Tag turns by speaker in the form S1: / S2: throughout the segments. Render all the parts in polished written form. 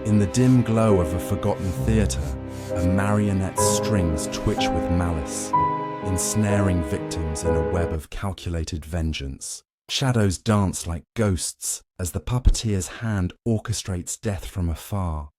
S1: In the dim glow of a forgotten theatre, a marionette's strings twitch with malice, ensnaring victims in a web of calculated vengeance. Shadows dance like ghosts as the puppeteer's hand orchestrates death from afar.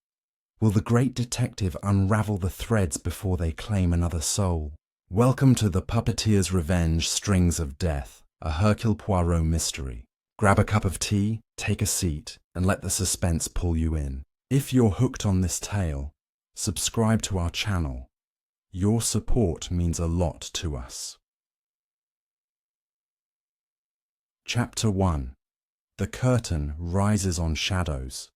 S1: Will the great detective unravel the threads before they claim another soul? Welcome to The Puppeteer's Revenge: Strings of Death, a Hercule Poirot mystery. Grab a cup of tea, take a seat, and let the suspense pull you in. If you're hooked on this tale, subscribe to our channel. Your support means a lot to us. Chapter 1. The curtain rises on shadows.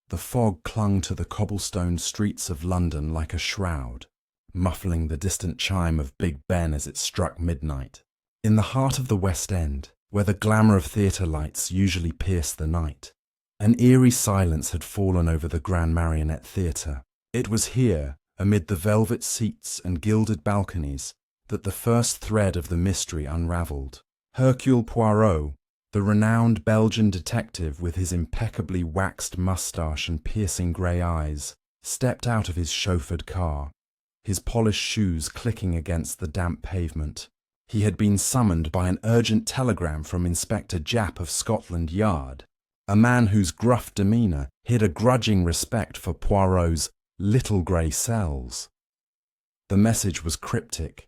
S1: The fog clung to the cobblestone streets of London like a shroud, muffling the distant chime of Big Ben as it struck midnight. In the heart of the West End, where the glamour of theatre lights usually pierce the night, an eerie silence had fallen over the Grand Marionette Theatre. It was here, amid the velvet seats and gilded balconies, that the first thread of the mystery unravelled. Hercule Poirot, the renowned Belgian detective with his impeccably waxed moustache and piercing grey eyes, stepped out of his chauffeured car, his polished shoes clicking against the damp pavement. He had been summoned by an urgent telegram from Inspector Japp of Scotland Yard, a man whose gruff demeanour hid a grudging respect for Poirot's little grey cells. The message was cryptic.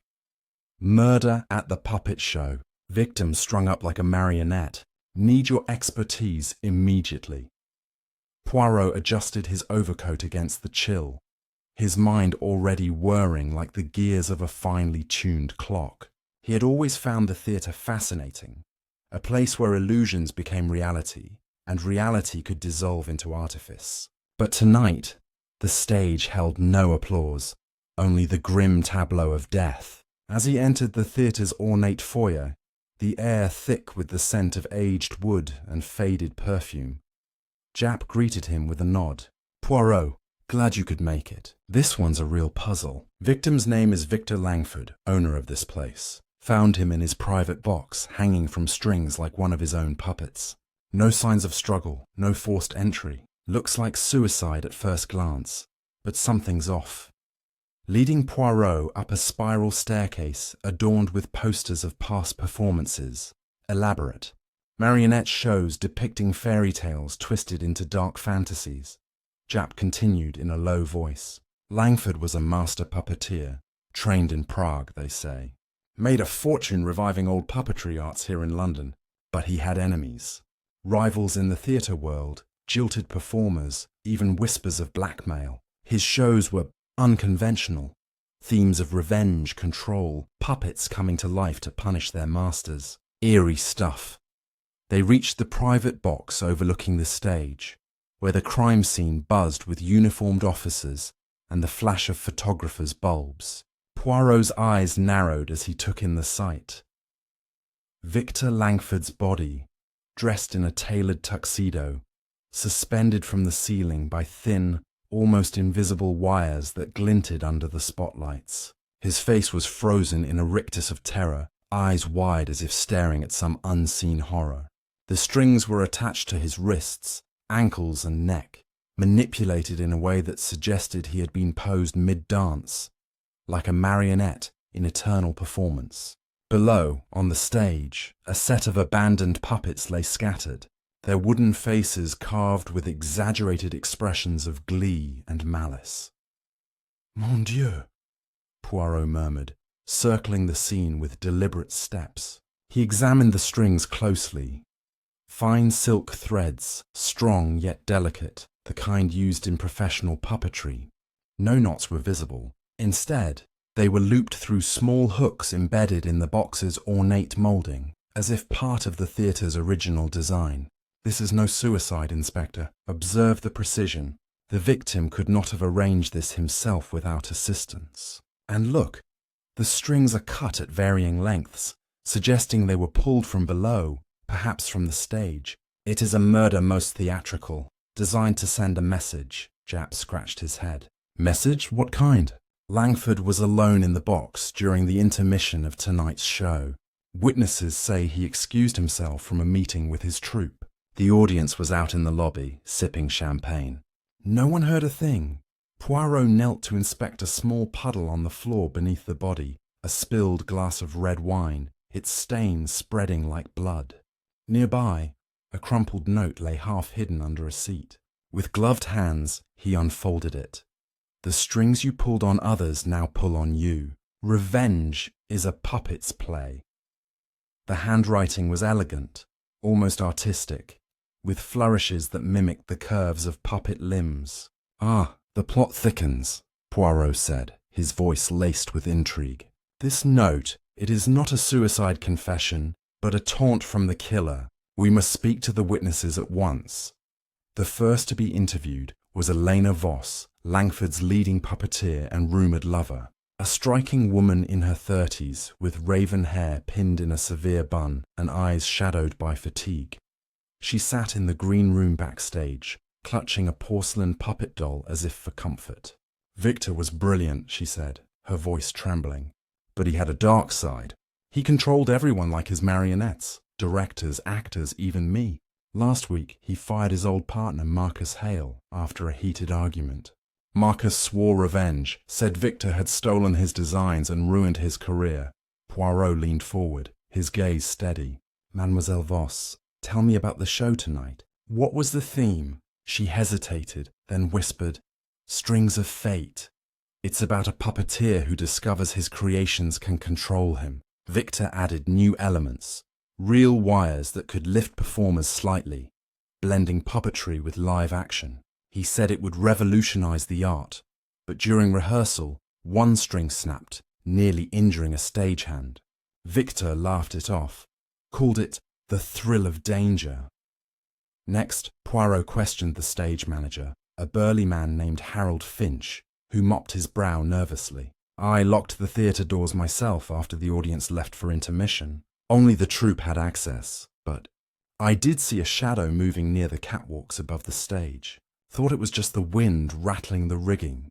S1: Murder at the puppet show. Victim strung up like a marionette. Need your expertise immediately. Poirot adjusted his overcoat against the chill, his mind already whirring like the gears of a finely tuned clock. He had always found the theatre fascinating, a place where illusions became reality, and reality could dissolve into artifice. But tonight, the stage held no applause, only the grim tableau of death. As he entered the theatre's ornate foyer, the air thick with the scent of aged wood and faded perfume, Japp greeted him with a nod. "Poirot, glad you could make it. This one's a real puzzle. Victim's name is Victor Langford, owner of this place. Found him in his private box, hanging from strings like one of his own puppets. No signs of struggle, no forced entry. Looks like suicide at first glance, but something's off." Leading Poirot up a spiral staircase adorned with posters of past performances, elaborate marionette shows depicting fairy tales twisted into dark fantasies, Japp continued in a low voice. "Langford was a master puppeteer, trained in Prague, they say. Made a fortune reviving old puppetry arts here in London, but he had enemies. Rivals in the theatre world, jilted performers, even whispers of blackmail. His shows were unconventional. Themes of revenge, control, puppets coming to life to punish their masters. Eerie stuff." They reached the private box overlooking the stage, where the crime scene buzzed with uniformed officers and the flash of photographers' bulbs. Poirot's eyes narrowed as he took in the sight. Victor Langford's body, dressed in a tailored tuxedo, suspended from the ceiling by thin, almost invisible wires that glinted under the spotlights. His face was frozen in a rictus of terror, eyes wide as if staring at some unseen horror. The strings were attached to his wrists, ankles and neck, manipulated in a way that suggested he had been posed mid-dance, like a marionette in eternal performance. Below, on the stage, a set of abandoned puppets lay scattered, their wooden faces carved with exaggerated expressions of glee and malice. "Mon Dieu," Poirot murmured, circling the scene with deliberate steps. He examined the strings closely. Fine silk threads, strong yet delicate, the kind used in professional puppetry. No knots were visible. Instead, they were looped through small hooks embedded in the box's ornate moulding, as if part of the theatre's original design. "This is no suicide, Inspector. Observe the precision. The victim could not have arranged this himself without assistance. And look, the strings are cut at varying lengths, suggesting they were pulled from below, perhaps from the stage. It is a murder most theatrical, designed to send a message." Japp scratched his head. "Message? What kind?" "Langford was alone in the box during the intermission of tonight's show. Witnesses say he excused himself from a meeting with his troupe. The audience was out in the lobby, sipping champagne. No one heard a thing. Poirot knelt to inspect a small puddle on the floor beneath the body, a spilled glass of red wine, its stains spreading like blood. Nearby, a crumpled note lay half hidden under a seat. With gloved hands, he unfolded it. The strings you pulled on others now pull on you. Revenge is a puppet's play. The handwriting was elegant, almost artistic, with flourishes that mimicked the curves of puppet limbs. "Ah, the plot thickens," Poirot said, his voice laced with intrigue. "This note, it is not a suicide confession, but a taunt from the killer. We must speak to the witnesses at once." The first to be interviewed was Elena Voss, Langford's leading puppeteer and rumoured lover, a striking woman in her 30s with raven hair pinned in a severe bun and eyes shadowed by fatigue. She sat in the green room backstage, clutching a porcelain puppet doll as if for comfort. "Victor was brilliant," she said, her voice trembling. "But he had a dark side. He controlled everyone like his marionettes, directors, actors, even me. Last week, he fired his old partner Marcus Hale after a heated argument. Marcus swore revenge, said Victor had stolen his designs and ruined his career." Poirot leaned forward, his gaze steady. "Mademoiselle Voss, tell me about the show tonight. What was the theme?" She hesitated, then whispered, "Strings of Fate. It's about a puppeteer who discovers his creations can control him." Victor added new elements, real wires that could lift performers slightly, blending puppetry with live action. He said it would revolutionize the art, but during rehearsal, one string snapped, nearly injuring a stagehand. Victor laughed it off, called it the thrill of danger. Next, Poirot questioned the stage manager, a burly man named Harold Finch, who mopped his brow nervously. "I locked the theatre doors myself after the audience left for intermission. Only the troupe had access, but I did see a shadow moving near the catwalks above the stage. Thought it was just the wind rattling the rigging."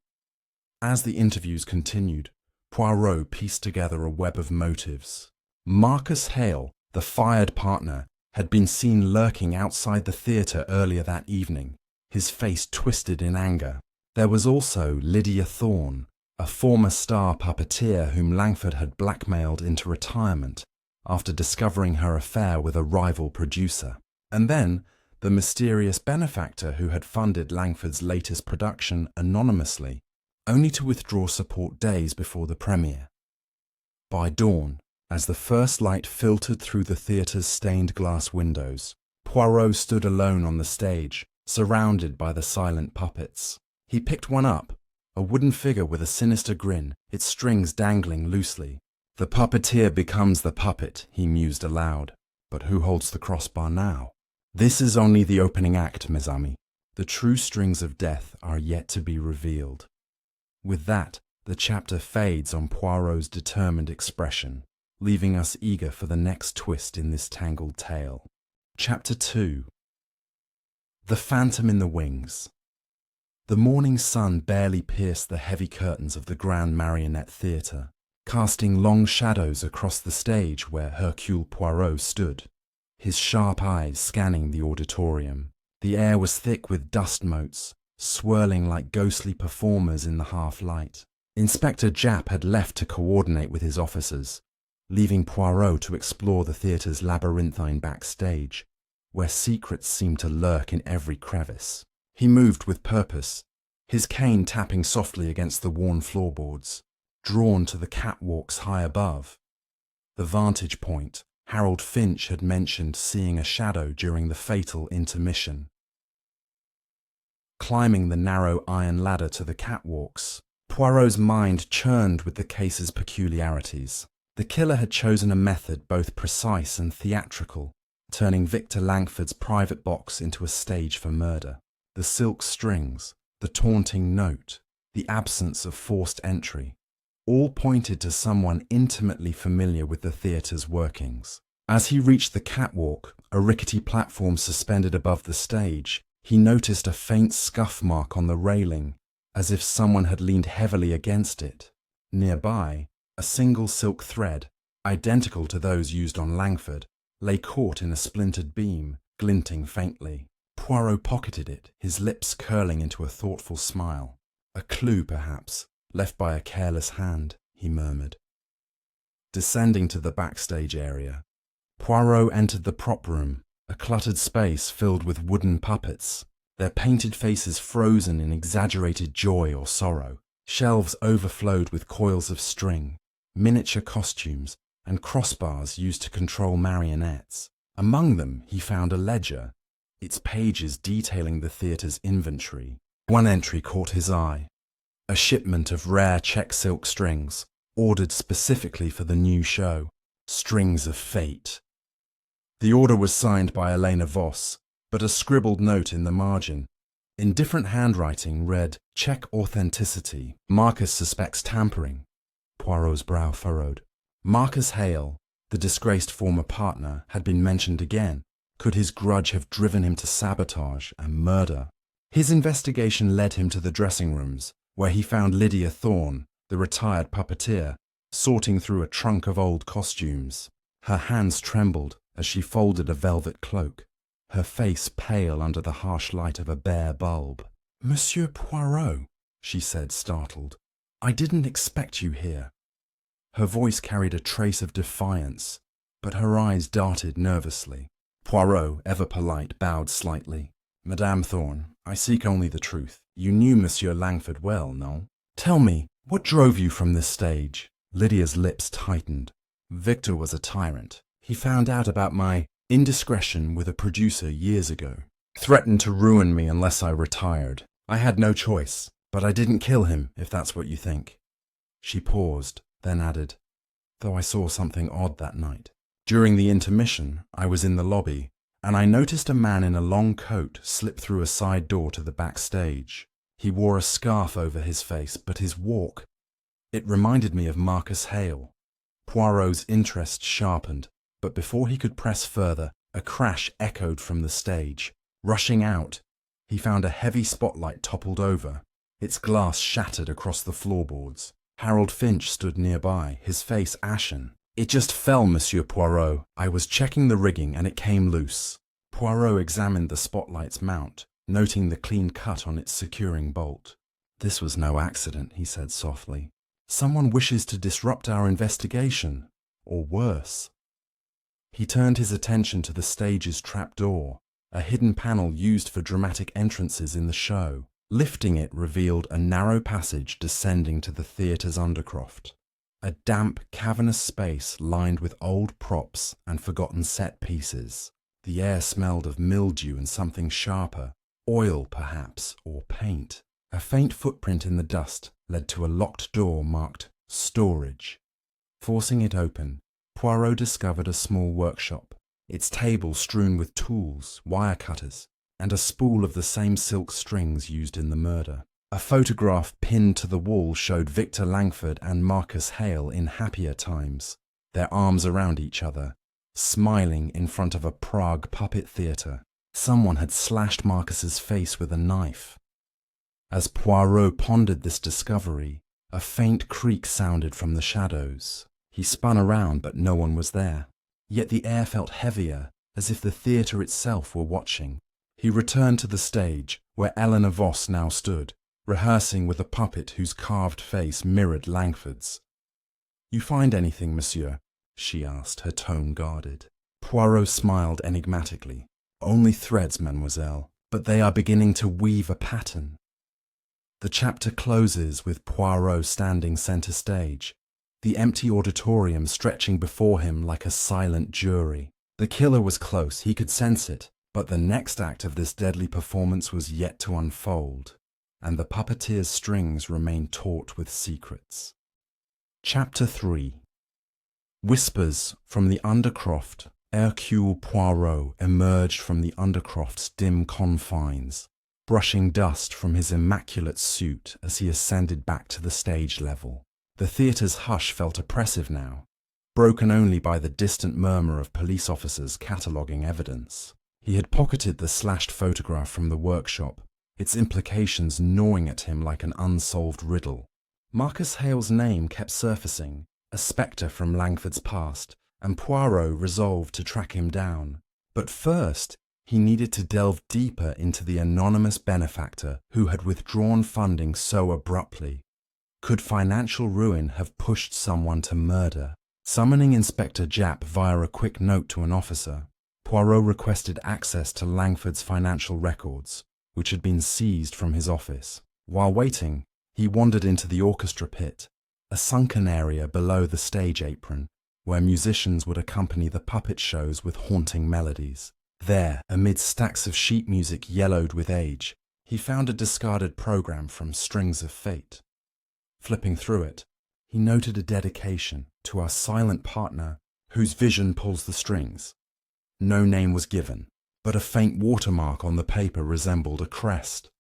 S1: As the interviews continued, Poirot pieced together a web of motives. Marcus Hale, the fired partner, had been seen lurking outside the theatre earlier that evening, his face twisted in anger. There was also Lydia Thorne, a former star puppeteer whom Langford had blackmailed into retirement after discovering her affair with a rival producer. And then the mysterious benefactor who had funded Langford's latest production anonymously, only to withdraw support days before the premiere. By dawn, as the first light filtered through the theatre's stained glass windows, Poirot stood alone on the stage, surrounded by the silent puppets. He picked one up, a wooden figure with a sinister grin, its strings dangling loosely. "The puppeteer becomes the puppet," he mused aloud. "But who holds the crossbar now? This is only the opening act, mes amis. The true strings of death are yet to be revealed." With that, the chapter fades on Poirot's determined expression, leaving us eager for the next twist in this tangled tale. Chapter 2. The Phantom in the Wings. The morning sun barely pierced the heavy curtains of the Grand Marionette Theatre, casting long shadows across the stage where Hercule Poirot stood, his sharp eyes scanning the auditorium. The air was thick with dust motes, swirling like ghostly performers in the half-light. Inspector Japp had left to coordinate with his officers, leaving Poirot to explore the theatre's labyrinthine backstage, where secrets seemed to lurk in every crevice. He moved with purpose, his cane tapping softly against the worn floorboards, drawn to the catwalks high above. The vantage point Harold Finch had mentioned seeing a shadow during the fatal intermission. Climbing the narrow iron ladder to the catwalks, Poirot's mind churned with the case's peculiarities. The killer had chosen a method both precise and theatrical, turning Victor Langford's private box into a stage for murder. The silk strings, the taunting note, the absence of forced entry, all pointed to someone intimately familiar with the theatre's workings. As he reached the catwalk, a rickety platform suspended above the stage, he noticed a faint scuff mark on the railing, as if someone had leaned heavily against it. Nearby, a single silk thread, identical to those used on Langford, lay caught in a splintered beam, glinting faintly. Poirot pocketed it, his lips curling into a thoughtful smile. A clue, perhaps, left by a careless hand, he murmured. Descending to the backstage area, Poirot entered the prop room, a cluttered space filled with wooden puppets, their painted faces frozen in exaggerated joy or sorrow. Shelves overflowed with coils of string, miniature costumes, and crossbars used to control marionettes. Among them he found a ledger, its pages detailing the theatre's inventory. One entry caught his eye: a shipment of rare check silk strings, ordered specifically for the new show, Strings of Fate. The order was signed by Elena Voss, but a scribbled note in the margin, in different handwriting, read, "Check authenticity. Marcus suspects tampering." Poirot's brow furrowed. Marcus Hale, the disgraced former partner, had been mentioned again. Could his grudge have driven him to sabotage and murder? His investigation led him to the dressing rooms, where he found Lydia Thorne, the retired puppeteer, sorting through a trunk of old costumes. Her hands trembled as she folded a velvet cloak, her face pale under the harsh light of a bare bulb. "Monsieur Poirot," she said, startled, "I didn't expect you here." Her voice carried a trace of defiance, but her eyes darted nervously. Poirot, ever polite, bowed slightly. "Madame Thorne, I seek only the truth. You knew Monsieur Langford well, no? Tell me, what drove you from this stage?" Lydia's lips tightened. "Victor was a tyrant. He found out about my indiscretion with a producer years ago. Threatened to ruin me unless I retired. I had no choice, but I didn't kill him, if that's what you think." She paused, then added, "Though I saw something odd that night. During the intermission, I was in the lobby, and I noticed a man in a long coat slip through a side door to the backstage. He wore a scarf over his face, but his walk, it reminded me of Marcus Hale." Poirot's interest sharpened, but before he could press further, a crash echoed from the stage. Rushing out, he found a heavy spotlight toppled over, its glass shattered across the floorboards. Harold Finch stood nearby, his face ashen. "It just fell, Monsieur Poirot. I was checking the rigging and it came loose." Poirot examined the spotlight's mount, noting the clean cut on its securing bolt. "This was no accident," he said softly. "Someone wishes to disrupt our investigation, or worse." He turned his attention to the stage's trapdoor, a hidden panel used for dramatic entrances in the show. Lifting it revealed a narrow passage descending to the theatre's undercroft. A damp, cavernous space lined with old props and forgotten set pieces. The air smelled of mildew and something sharper, oil perhaps, or paint. A faint footprint in the dust led to a locked door marked "Storage." Forcing it open, Poirot discovered a small workshop, its table strewn with tools, wire cutters, and a spool of the same silk strings used in the murder. A photograph pinned to the wall showed Victor Langford and Marcus Hale in happier times, their arms around each other, smiling in front of a Prague puppet theatre. Someone had slashed Marcus's face with a knife. As Poirot pondered this discovery, a faint creak sounded from the shadows. He spun around, but no one was there. Yet the air felt heavier, as if the theatre itself were watching. He returned to the stage, where Eleanor Voss now stood, rehearsing with a puppet whose carved face mirrored Langford's. "You find anything, monsieur?" she asked, her tone guarded. Poirot smiled enigmatically. "Only threads, mademoiselle, but they are beginning to weave a pattern." The chapter closes with Poirot standing centre stage, the empty auditorium stretching before him like a silent jury. The killer was close, he could sense it, but the next act of this deadly performance was yet to unfold, and the puppeteer's strings remained taut with secrets. Chapter 3. Whispers from the undercroft. Hercule Poirot emerged from the undercroft's dim confines, brushing dust from his immaculate suit as he ascended back to the stage level. The theatre's hush felt oppressive now, broken only by the distant murmur of police officers cataloguing evidence. He had pocketed the slashed photograph from the workshop, its implications gnawing at him like an unsolved riddle. Marcus Hale's name kept surfacing, a spectre from Langford's past, and Poirot resolved to track him down. But first, He needed to delve deeper into the anonymous benefactor who had withdrawn funding so abruptly. Could financial ruin have pushed someone to murder? Summoning Inspector Japp via a quick note to an officer, Poirot requested access to Langford's financial records, which had been seized from his office. While waiting, he wandered into the orchestra pit, a sunken area below the stage apron, where musicians would accompany the puppet shows with haunting melodies. There, amid stacks of sheet music yellowed with age, he found a discarded program from Strings of Fate. Flipping through it, he noted a dedication to our silent partner whose vision pulls the strings. No name was given, but a faint watermark on the paper resembled a crest.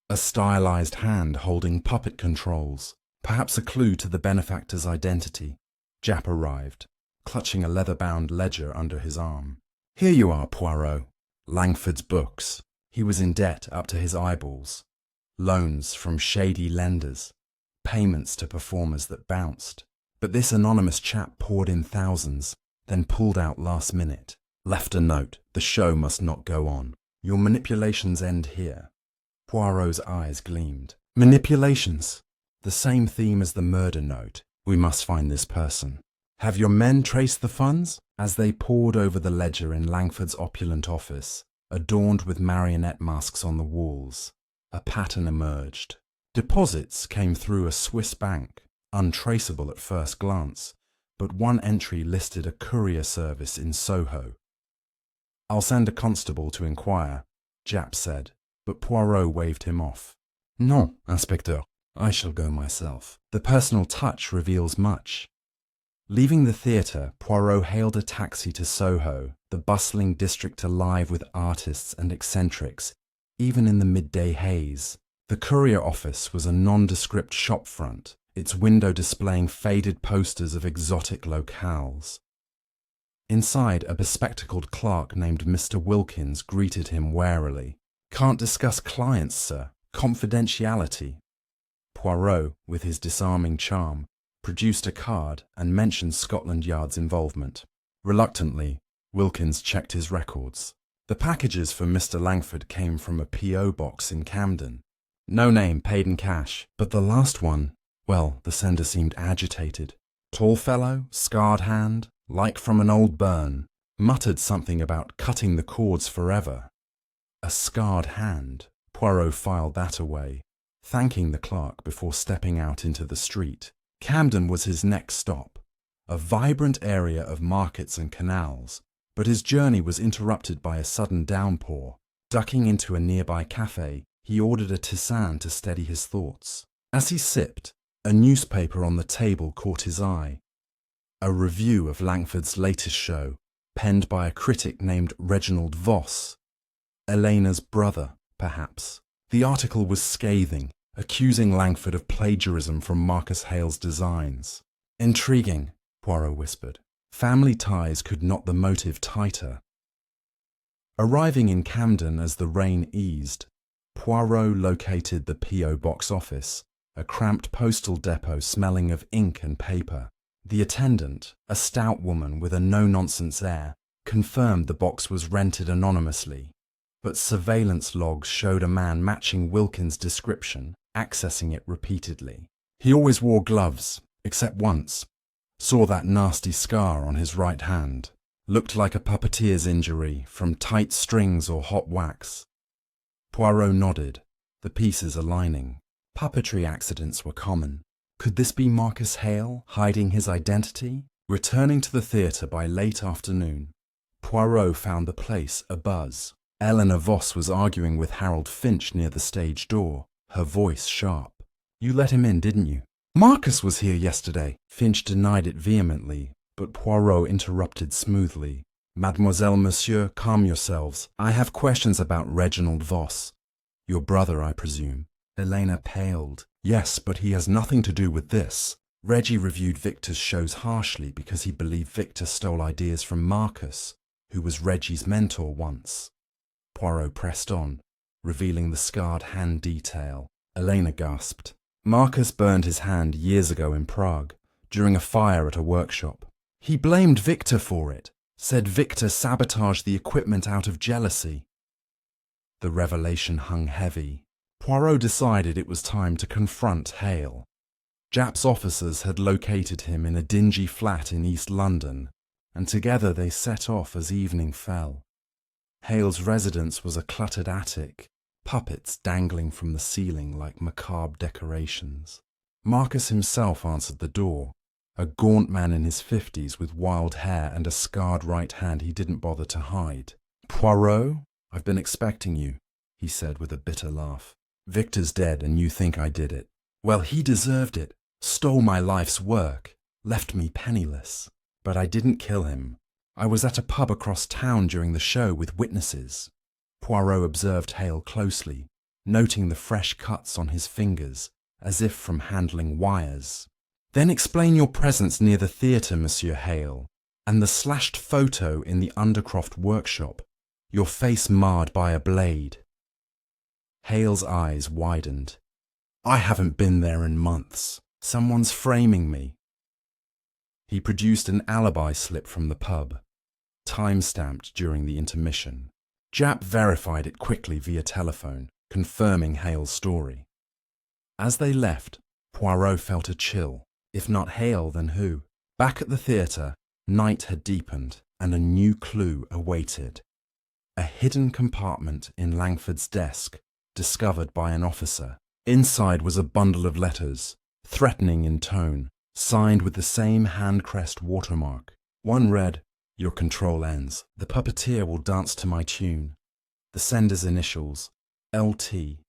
S1: A stylized hand holding puppet controls, perhaps a clue to the benefactor's identity. Japp arrived, clutching a leather-bound ledger under his arm. "Here you are, Poirot." Langford's books. He was in debt up to his eyeballs. Loans from shady lenders. Payments to performers that bounced. But this anonymous chap poured in thousands, then pulled out last minute. Left a note. The show must not go on. Your manipulations end here. Poirot's eyes gleamed. Manipulations? The same theme as the murder note. We must find this person. Have your men traced the funds? As they pored over the ledger in Langford's opulent office, adorned with marionette masks on the walls, a pattern emerged. Deposits came through a Swiss bank, untraceable at first glance, but one entry listed a courier service in Soho. "I'll send a constable to inquire," Japp said, but Poirot waved him off. "Non, Inspecteur, I shall go myself. The personal touch reveals much." Leaving the theatre, Poirot hailed a taxi to Soho, the bustling district alive with artists and eccentrics, even in the midday haze. The courier office was a nondescript shopfront, its window displaying faded posters of exotic locales. Inside, a bespectacled clerk named Mr. Wilkins greeted him warily. "Can't discuss clients, sir. Confidentiality." Poirot, with his disarming charm, produced a card and mentioned Scotland Yard's involvement. Reluctantly, Wilkins checked his records. The packages for Mr. Langford came from a P.O. box in Camden. No name, paid in cash, but the last one, well, the sender seemed agitated. Tall fellow, scarred hand, like from an old burn, muttered something about cutting the cords forever. A scarred hand. Poirot filed that away, thanking the clerk before stepping out into the street. Camden was his next stop, a vibrant area of markets and canals, but his journey was interrupted by a sudden downpour. Ducking into a nearby cafe, he ordered a tisane to steady his thoughts. As he sipped, a newspaper on the table caught his eye. A review of Langford's latest show, penned by a critic named Reginald Voss. Elena's brother, perhaps. The article was scathing, accusing Langford of plagiarism from Marcus Hale's designs. "Intriguing," Poirot whispered. Family ties could knot the motive tighter. Arriving in Camden as the rain eased, Poirot located the P.O. box office, a cramped postal depot smelling of ink and paper. The attendant, a stout woman with a no-nonsense air, confirmed the box was rented anonymously, but surveillance logs showed a man matching Wilkins' description, accessing it repeatedly. He always wore gloves, except once. Saw that nasty scar on his right hand. Looked like a puppeteer's injury from tight strings or hot wax. Poirot nodded, the pieces aligning. Puppetry accidents were common. Could this be Marcus Hale hiding his identity? Returning to the theatre by late afternoon, Poirot found the place abuzz. Eleanor Voss was arguing with Harold Finch near the stage door, her voice sharp. "You let him in, didn't you?" "Marcus was here yesterday." Finch denied it vehemently, but Poirot interrupted smoothly. "Mademoiselle, monsieur, calm yourselves. I have questions about Reginald Voss. Your brother, I presume." Elena paled. "Yes, but he has nothing to do with this. Reggie reviewed Victor's shows harshly because he believed Victor stole ideas from Marcus, who was Reggie's mentor once." Poirot pressed on, revealing the scarred hand detail. Elena gasped. "Marcus burned his hand years ago in Prague, during a fire at a workshop. He blamed Victor for it, Said Victor sabotaged the equipment out of jealousy. The revelation hung heavy. Poirot decided it was time to confront Hale. Japp's officers had located him in a dingy flat in East London, and together they set off as evening fell. Hale's residence was a cluttered attic, puppets dangling from the ceiling like macabre decorations. Marcus himself answered the door, a gaunt man in his 50s with wild hair and a scarred right hand he didn't bother to hide. "Poirot, I've been expecting you," he said with a bitter laugh. "Victor's dead and you think I did it. Well, he deserved it. Stole my life's work, left me penniless. But I didn't kill him. I was at a pub across town during the show with witnesses." Poirot observed Hale closely, noting the fresh cuts on his fingers, as if from handling wires. "Then explain your presence near the theatre, Monsieur Hale, and the slashed photo in the Undercroft workshop, your face marred by a blade." Hale's eyes widened. "I haven't been there in months. Someone's framing me." He produced an alibi slip from the pub, time-stamped during the intermission. Japp verified it quickly via telephone, confirming Hale's story. As they left, Poirot felt a chill. If not Hale, then who? Back at the theatre, night had deepened, and a new clue awaited. A hidden compartment in Langford's desk, discovered by an officer. Inside was a bundle of letters, threatening in tone, signed with the same hand-crest watermark. One read, "Your control ends. The puppeteer will dance to my tune." The sender's initials, LT,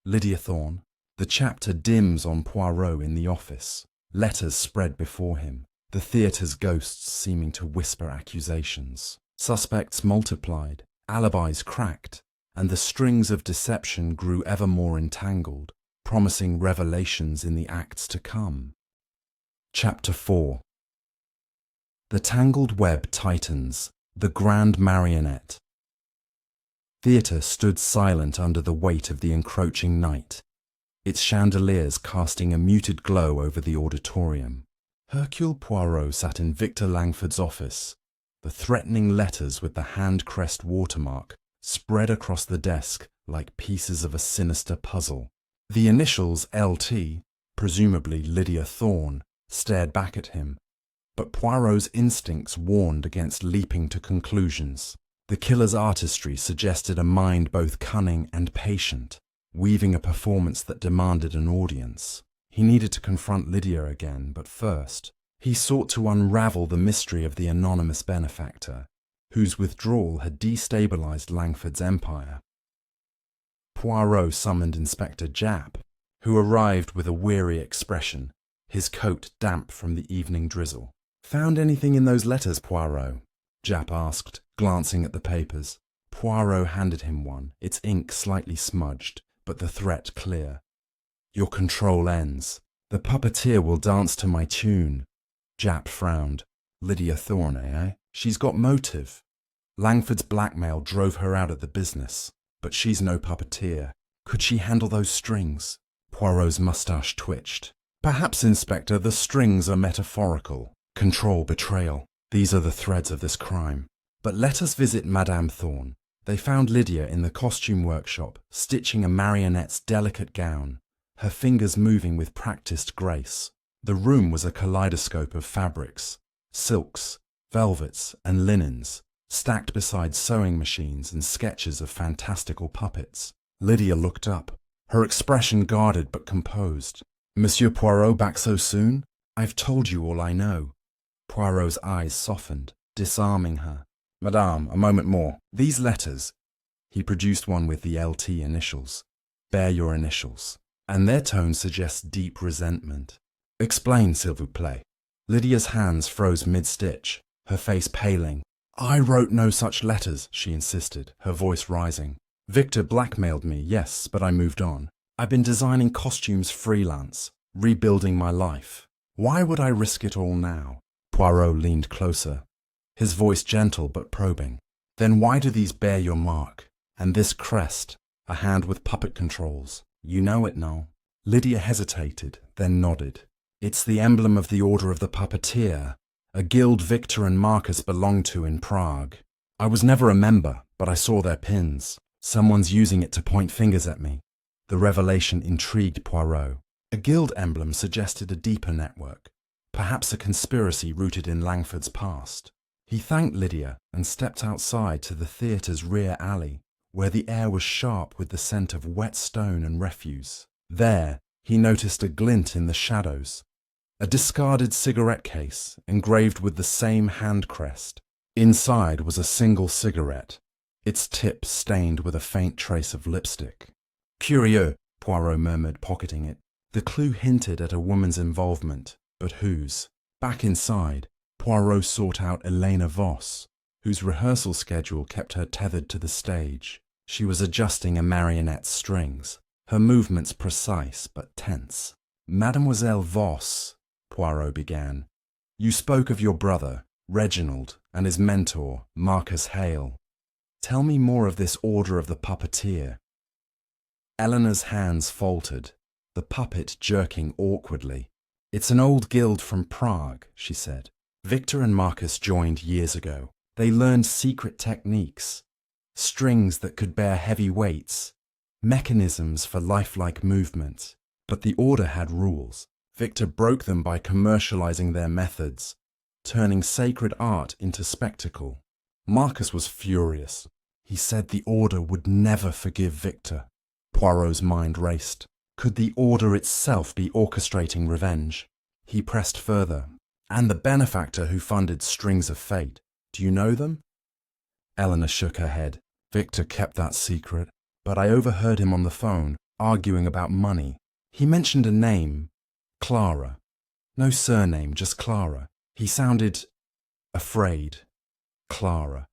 S1: Lydia Thorne. The chapter dims on Poirot in the office. Letters spread before him, the theatre's ghosts seeming to whisper accusations. Suspects multiplied, alibis cracked, and the strings of deception grew ever more entangled, promising revelations in the acts to come. Chapter 4. The tangled web tightens, the grand marionette. Theatre stood silent under the weight of the encroaching night, its chandeliers casting a muted glow over the auditorium. Hercule Poirot sat in Victor Langford's office, the threatening letters with the hand-crest watermark spread across the desk like pieces of a sinister puzzle. The initials LT, presumably Lydia Thorne, stared back at him, but Poirot's instincts warned against leaping to conclusions. The killer's artistry suggested a mind both cunning and patient, weaving a performance that demanded an audience. He needed to confront Lydia again, but first, he sought to unravel the mystery of the anonymous benefactor, whose withdrawal had destabilized Langford's empire. Poirot summoned Inspector Japp, who arrived with a weary expression, his coat damp from the evening drizzle. "Found anything in those letters, Poirot?" Japp asked, glancing at the papers. Poirot handed him one, its ink slightly smudged, but the threat clear. "Your control ends. The puppeteer will dance to my tune." Japp frowned. "Lydia Thorne, eh? She's got motive. Langford's blackmail drove her out of the business, but she's no puppeteer. Could she handle those strings?" Poirot's moustache twitched. "Perhaps, Inspector, the strings are metaphorical. Control, betrayal. These are the threads of this crime. But let us visit Madame Thorne." They found Lydia in the costume workshop, stitching a marionette's delicate gown, her fingers moving with practiced grace. The room was a kaleidoscope of fabrics, silks, velvets, and linens, stacked beside sewing machines and sketches of fantastical puppets. Lydia looked up, her expression guarded but composed. "Monsieur Poirot back so soon? I've told you all I know." Poirot's eyes softened, disarming her. "Madame, a moment more. These letters," he produced one with the LT initials, "bear your initials, and their tone suggests deep resentment. Explain, s'il vous plaît." Lydia's hands froze mid-stitch, her face paling. "I wrote no such letters," she insisted, her voice rising. "Victor blackmailed me, yes, but I moved on. I've been designing costumes freelance, rebuilding my life. Why would I risk it all now?" Poirot leaned closer, his voice gentle but probing. "Then why do these bear your mark? And this crest, a hand with puppet controls? You know it, no?" Lydia hesitated, then nodded. "It's the emblem of the Order of the Puppeteer, a guild Victor and Marcus belonged to in Prague. I was never a member, but I saw their pins. Someone's using it to point fingers at me. The revelation intrigued Poirot. A guild emblem suggested a deeper network, perhaps a conspiracy rooted in Langford's past. He thanked Lydia and stepped outside to the theatre's rear alley, where the air was sharp with the scent of wet stone and refuse. There, he noticed a glint in the shadows. A discarded cigarette case, engraved with the same hand crest. Inside was a single cigarette, its tip stained with a faint trace of lipstick. Curieux, Poirot murmured, pocketing it. The clue hinted at a woman's involvement, but whose? Back inside, Poirot sought out Elena Voss, whose rehearsal schedule kept her tethered to the stage. She was adjusting a marionette's strings, her movements precise but tense. Mademoiselle Voss, Poirot began, you spoke of your brother, Reginald, and his mentor, Marcus Hale. Tell me more of this order of the Puppeteer. Eleanor's hands faltered, the puppet jerking awkwardly. It's an old guild from Prague, she said. Victor and Marcus joined years ago. They learned secret techniques, strings that could bear heavy weights, mechanisms for lifelike movement. But the order had rules. Victor broke them by commercializing their methods, turning sacred art into spectacle. Marcus was furious. He said the order would never forgive Victor. Poirot's mind raced. Could the order itself be orchestrating revenge? He pressed further. And the benefactor who funded Strings of Fate, do you know them? Eleanor shook her head. Victor kept that secret, but I overheard him on the phone, arguing about money. He mentioned a name, Clara. No surname, just Clara. He sounded afraid. Clara.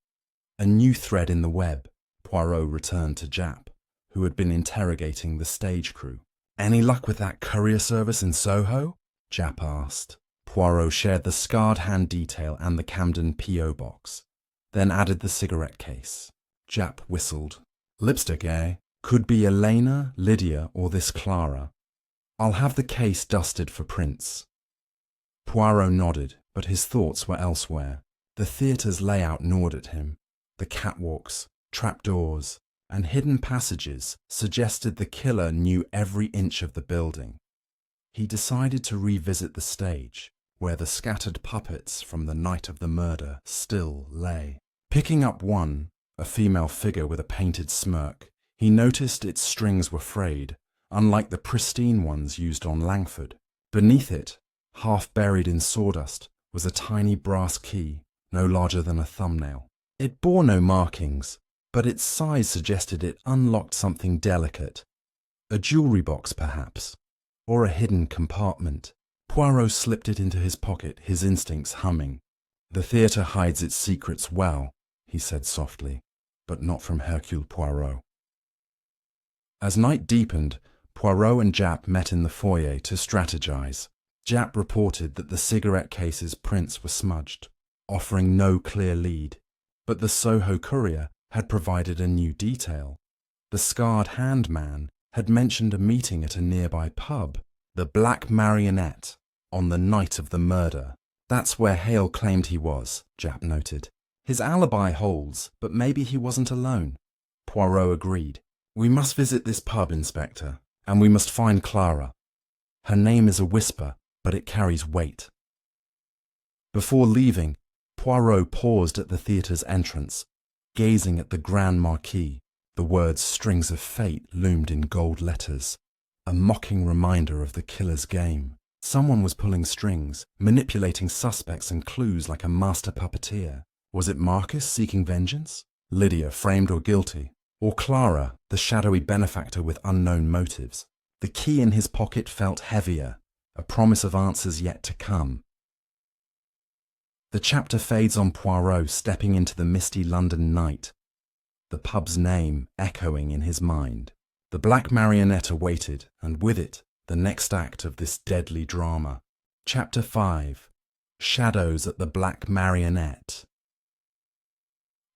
S1: A new thread in the web. Poirot returned to Jap, who had been interrogating the stage crew. Any luck with that courier service in Soho? Jap asked. Poirot shared the scarred hand detail and the Camden P.O. box, then added the cigarette case. Jap whistled. Lipstick, eh? Could be Elena, Lydia, or this Clara. I'll have the case dusted for prints. Poirot nodded, but his thoughts were elsewhere. The theatre's layout gnawed at him. The catwalks, trapdoors, and hidden passages suggested the killer knew every inch of the building. He decided to revisit the stage, where the scattered puppets from the night of the murder still lay. Picking up one, a female figure with a painted smirk, he noticed its strings were frayed, unlike the pristine ones used on Langford. Beneath it, half buried in sawdust, was a tiny brass key, no larger than a thumbnail. It bore no markings, but its size suggested it unlocked something delicate. A jewelry box, perhaps, or a hidden compartment. Poirot slipped it into his pocket, his instincts humming. The theatre hides its secrets well, he said softly, but not from Hercule Poirot. As night deepened, Poirot and Jap met in the foyer to strategize. Jap reported that the cigarette case's prints were smudged, offering no clear lead. But the Soho courier had provided a new detail. The scarred hand man had mentioned a meeting at a nearby pub, the Black Marionette, on the night of the murder. That's where Hale claimed he was, Jap noted. His alibi holds, but maybe he wasn't alone. Poirot agreed. We must visit this pub, Inspector, and we must find Clara. Her name is a whisper, but it carries weight. Before leaving, Poirot paused at the theatre's entrance, gazing at the Grand Marquis. The words Strings of Fate loomed in gold letters, a mocking reminder of the killer's game. Someone was pulling strings, manipulating suspects and clues like a master puppeteer. Was it Marcus seeking vengeance? Lydia, framed or guilty? Or Clara, the shadowy benefactor with unknown motives? The key in his pocket felt heavier, a promise of answers yet to come. The chapter fades on Poirot stepping into the misty London night, the pub's name echoing in his mind. The Black Marionette awaited, and with it, the next act of this deadly drama. Chapter 5. Shadows at the Black Marionette.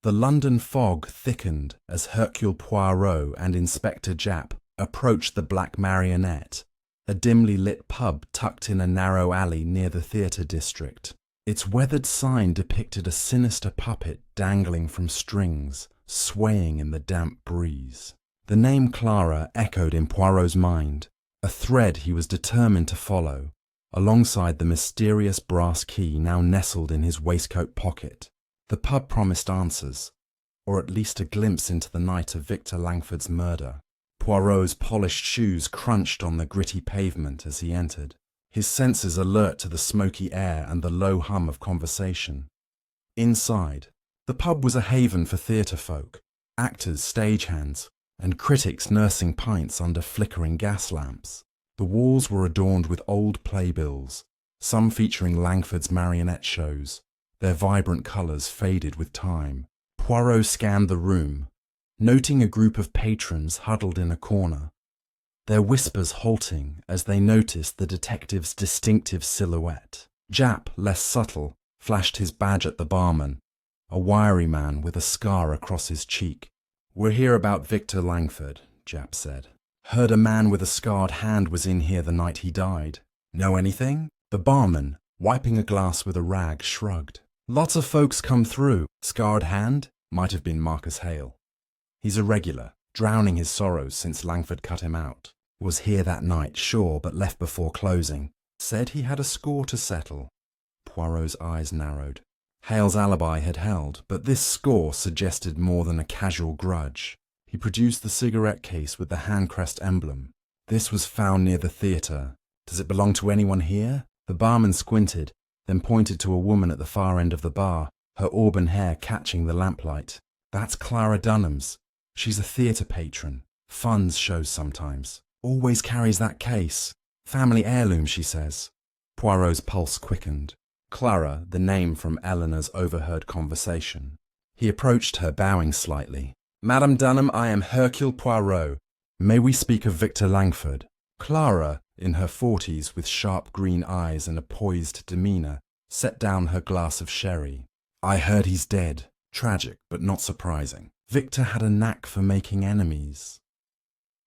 S1: The London fog thickened as Hercule Poirot and Inspector Jap approached the Black Marionette, a dimly lit pub tucked in a narrow alley near the theatre district. Its weathered sign depicted a sinister puppet dangling from strings, swaying in the damp breeze. The name Clara echoed in Poirot's mind, a thread he was determined to follow, alongside the mysterious brass key now nestled in his waistcoat pocket. The pub promised answers, or at least a glimpse into the night of Victor Langford's murder. Poirot's polished shoes crunched on the gritty pavement as he entered, his senses alert to the smoky air and the low hum of conversation. Inside, the pub was a haven for theatre folk, actors, stagehands, and critics nursing pints under flickering gas lamps. The walls were adorned with old playbills, some featuring Langford's marionette shows, their vibrant colours faded with time. Poirot scanned the room, noting a group of patrons huddled in a corner, their whispers halting as they noticed the detective's distinctive silhouette. Jap, less subtle, flashed his badge at the barman, a wiry man with a scar across his cheek. "We're here about Victor Langford," Jap said. "Heard a man with a scarred hand was in here the night he died. Know anything?" The barman, wiping a glass with a rag, shrugged. "Lots of folks come through. Scarred hand? Might have been Marcus Hale. He's a regular, drowning his sorrows since Langford cut him out. Was here that night, sure, but left before closing. Said he had a score to settle." Poirot's eyes narrowed. Hale's alibi had held, but this score suggested more than a casual grudge. He produced the cigarette case with the handcrest emblem. "This was found near the theatre. Does it belong to anyone here?" The barman squinted, then pointed to a woman at the far end of the bar, her auburn hair catching the lamplight. "That's Clara Dunham's. She's a theatre patron. Funds shows sometimes. Always carries that case. Family heirloom, she says." Poirot's pulse quickened. Clara, the name from Eleanor's overheard conversation. He approached her, bowing slightly. "Madame Dunham, I am Hercule Poirot. May we speak of Victor Langford?" Clara, in her 40s with sharp green eyes and a poised demeanour, set down her glass of sherry. "I heard he's dead. Tragic, but not surprising. Victor had a knack for making enemies."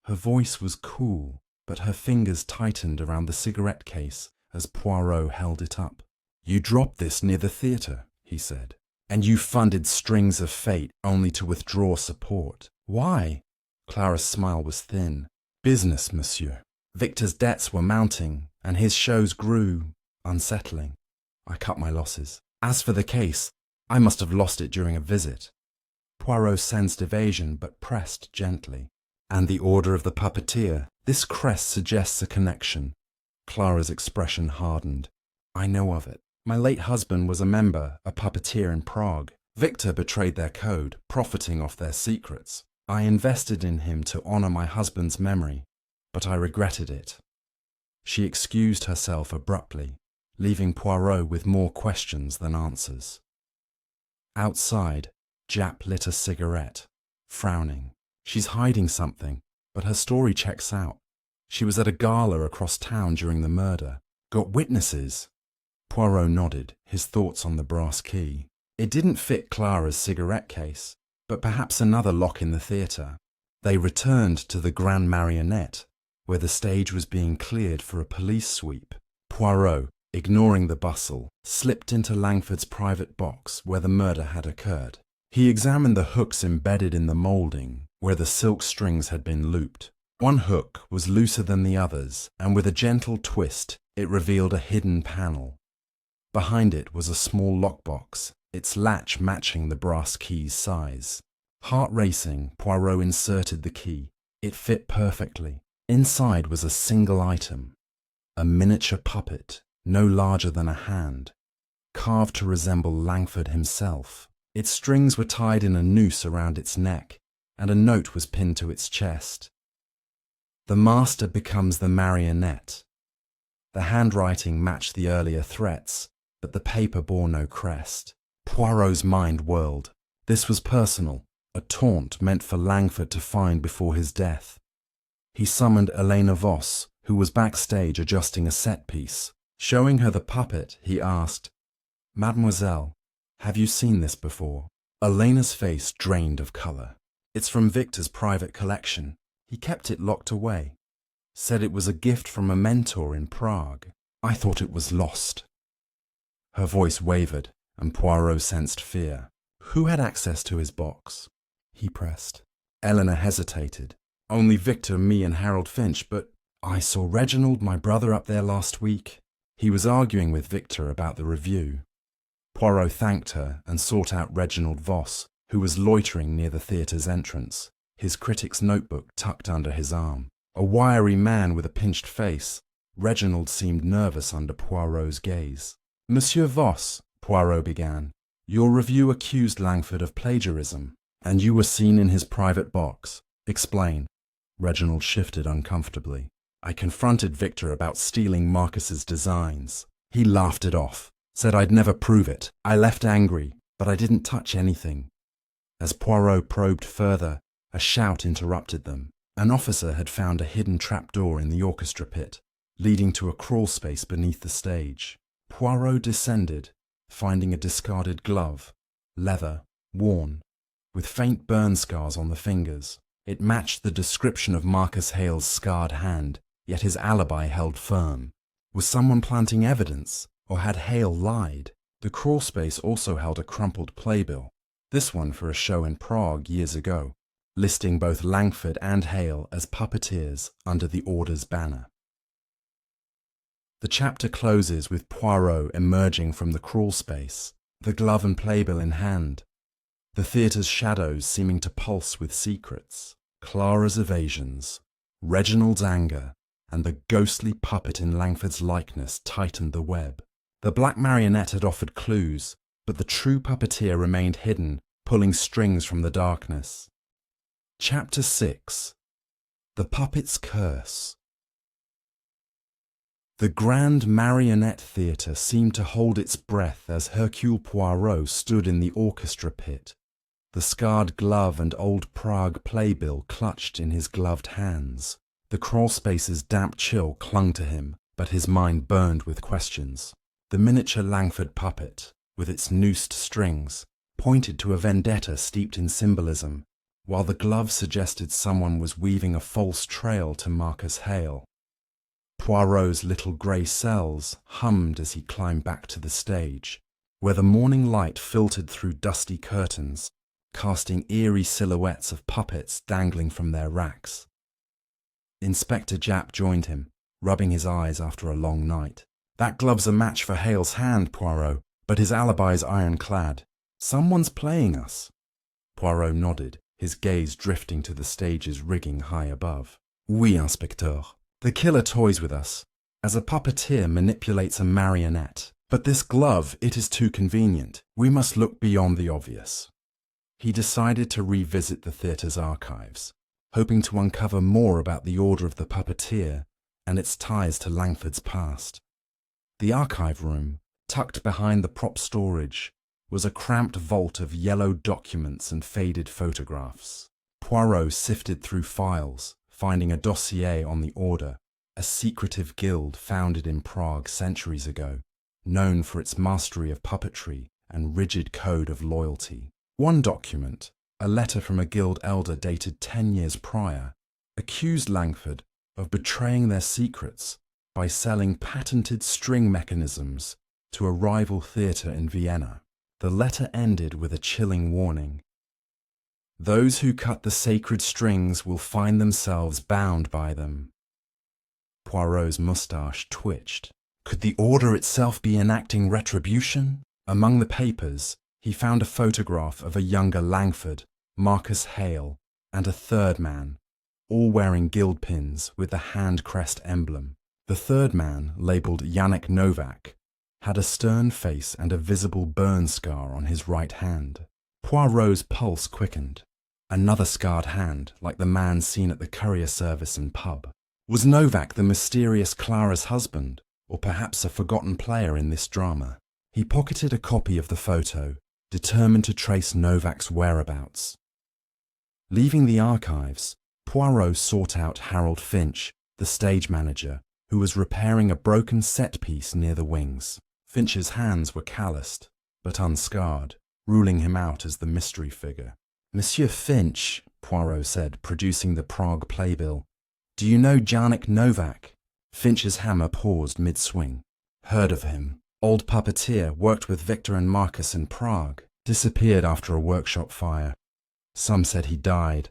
S1: Her voice was cool, but her fingers tightened around the cigarette case as Poirot held it up. "You dropped this near the theatre," he said, "and you funded Strings of Fate only to withdraw support. Why?" Clara's smile was thin. "Business, monsieur. Victor's debts were mounting, and his shows grew unsettling. I cut my losses. As for the case, I must have lost it during a visit." Poirot sensed evasion, but pressed gently. "And the Order of the Puppeteer. This crest suggests a connection." Clara's expression hardened. "I know of it. My late husband was a member, a puppeteer in Prague. Victor betrayed their code, profiting off their secrets. I invested in him to honour my husband's memory, but I regretted it." She excused herself abruptly, leaving Poirot with more questions than answers. Outside, Jap lit a cigarette, frowning. She's hiding something, but her story checks out. She was at a gala across town during the murder. Got witnesses? Poirot nodded, his thoughts on the brass key. It didn't fit Clara's cigarette case, but perhaps another lock in the theatre. They returned to the Grand Marionette, where the stage was being cleared for a police sweep. Poirot, ignoring the bustle, slipped into Langford's private box where the murder had occurred. He examined the hooks embedded in the moulding, where the silk strings had been looped. One hook was looser than the others, and with a gentle twist, it revealed a hidden panel. Behind it was a small lockbox, its latch matching the brass key's size. Heart racing, Poirot inserted the key. It fit perfectly. Inside was a single item, a miniature puppet, no larger than a hand, carved to resemble Langford himself. Its strings were tied in a noose around its neck, and a note was pinned to its chest. "The master becomes the marionette." The handwriting matched the earlier threats, but the paper bore no crest. Poirot's mind whirled. This was personal, a taunt meant for Langford to find before his death. He summoned Elena Voss, who was backstage adjusting a set piece. Showing her the puppet, he asked, "Mademoiselle, have you seen this before?" Elena's face drained of colour. "It's from Victor's private collection. He kept it locked away. Said it was a gift from a mentor in Prague. I thought it was lost." Her voice wavered, and Poirot sensed fear. Who had access to his box? He pressed. Eleanor hesitated. Only Victor, me, and Harold Finch, but I saw Reginald, my brother, up there last week. He was arguing with Victor about the review. Poirot thanked her and sought out Reginald Voss, who was loitering near the theatre's entrance, his critic's notebook tucked under his arm. A wiry man with a pinched face, Reginald seemed nervous under Poirot's gaze. Monsieur Voss, Poirot began, your review accused Langford of plagiarism, and you were seen in his private box. Explain. Reginald shifted uncomfortably. I confronted Victor about stealing Marcus's designs. He laughed it off, said I'd never prove it. I left angry, but I didn't touch anything. As Poirot probed further, a shout interrupted them. An officer had found a hidden trapdoor in the orchestra pit, leading to a crawl space beneath the stage. Poirot descended, finding a discarded glove, leather, worn, with faint burn scars on the fingers. It matched the description of Marcus Hale's scarred hand, yet his alibi held firm. Was someone planting evidence, or had Hale lied? The crawl space also held a crumpled playbill, this one for a show in Prague years ago, listing both Langford and Hale as puppeteers under the Order's banner. The chapter closes with Poirot emerging from the crawl space, the glove and playbill in hand, the theatre's shadows seeming to pulse with secrets. Clara's evasions, Reginald's anger, and the ghostly puppet in Langford's likeness tightened the web. The black marionette had offered clues, but the true puppeteer remained hidden, pulling strings from the darkness. Chapter 6. The Puppet's Curse. The Grand Marionette Theatre seemed to hold its breath as Hercule Poirot stood in the orchestra pit, the scarred glove and old Prague playbill clutched in his gloved hands. The crawlspace's damp chill clung to him, but his mind burned with questions. The miniature Langford puppet, with its noosed strings, pointed to a vendetta steeped in symbolism, while the glove suggested someone was weaving a false trail to Marcus Hale. Poirot's little grey cells hummed as he climbed back to the stage, where the morning light filtered through dusty curtains, casting eerie silhouettes of puppets dangling from their racks. Inspector Japp joined him, rubbing his eyes after a long night. That glove's a match for Hale's hand, Poirot, but his alibi's ironclad. Someone's playing us. Poirot nodded, his gaze drifting to the stage's rigging high above. Oui, Inspecteur. The killer toys with us, as a puppeteer manipulates a marionette. But this glove, it is too convenient. We must look beyond the obvious. He decided to revisit the theatre's archives, hoping to uncover more about the Order of the Puppeteer and its ties to Langford's past. The archive room, tucked behind the prop storage, was a cramped vault of yellow documents and faded photographs. Poirot sifted through files, finding a dossier on the Order, a secretive guild founded in Prague centuries ago, known for its mastery of puppetry and rigid code of loyalty. One document, a letter from a guild elder dated 10 years prior, accused Langford of betraying their secrets by selling patented string mechanisms to a rival theatre in Vienna. The letter ended with a chilling warning. Those who cut the sacred strings will find themselves bound by them. Poirot's moustache twitched. Could the Order itself be enacting retribution? Among the papers, he found a photograph of a younger Langford, Marcus Hale, and a third man, all wearing guild pins with the hand crest emblem. The third man, labelled Yannick Novak, had a stern face and a visible burn scar on his right hand. Poirot's pulse quickened. Another scarred hand, like the man seen at the courier service and pub. Was Novak the mysterious Clara's husband, or perhaps a forgotten player in this drama? He pocketed a copy of the photo, determined to trace Novak's whereabouts. Leaving the archives, Poirot sought out Harold Finch, the stage manager, who was repairing a broken set piece near the wings. Finch's hands were calloused, but unscarred, ruling him out as the mystery figure. Monsieur Finch, Poirot said, producing the Prague playbill. Do you know Yannick Novak? Finch's hammer paused mid-swing. Heard of him. Old Puppeteer worked with Victor and Marcus in Prague, disappeared after a workshop fire. Some said he died,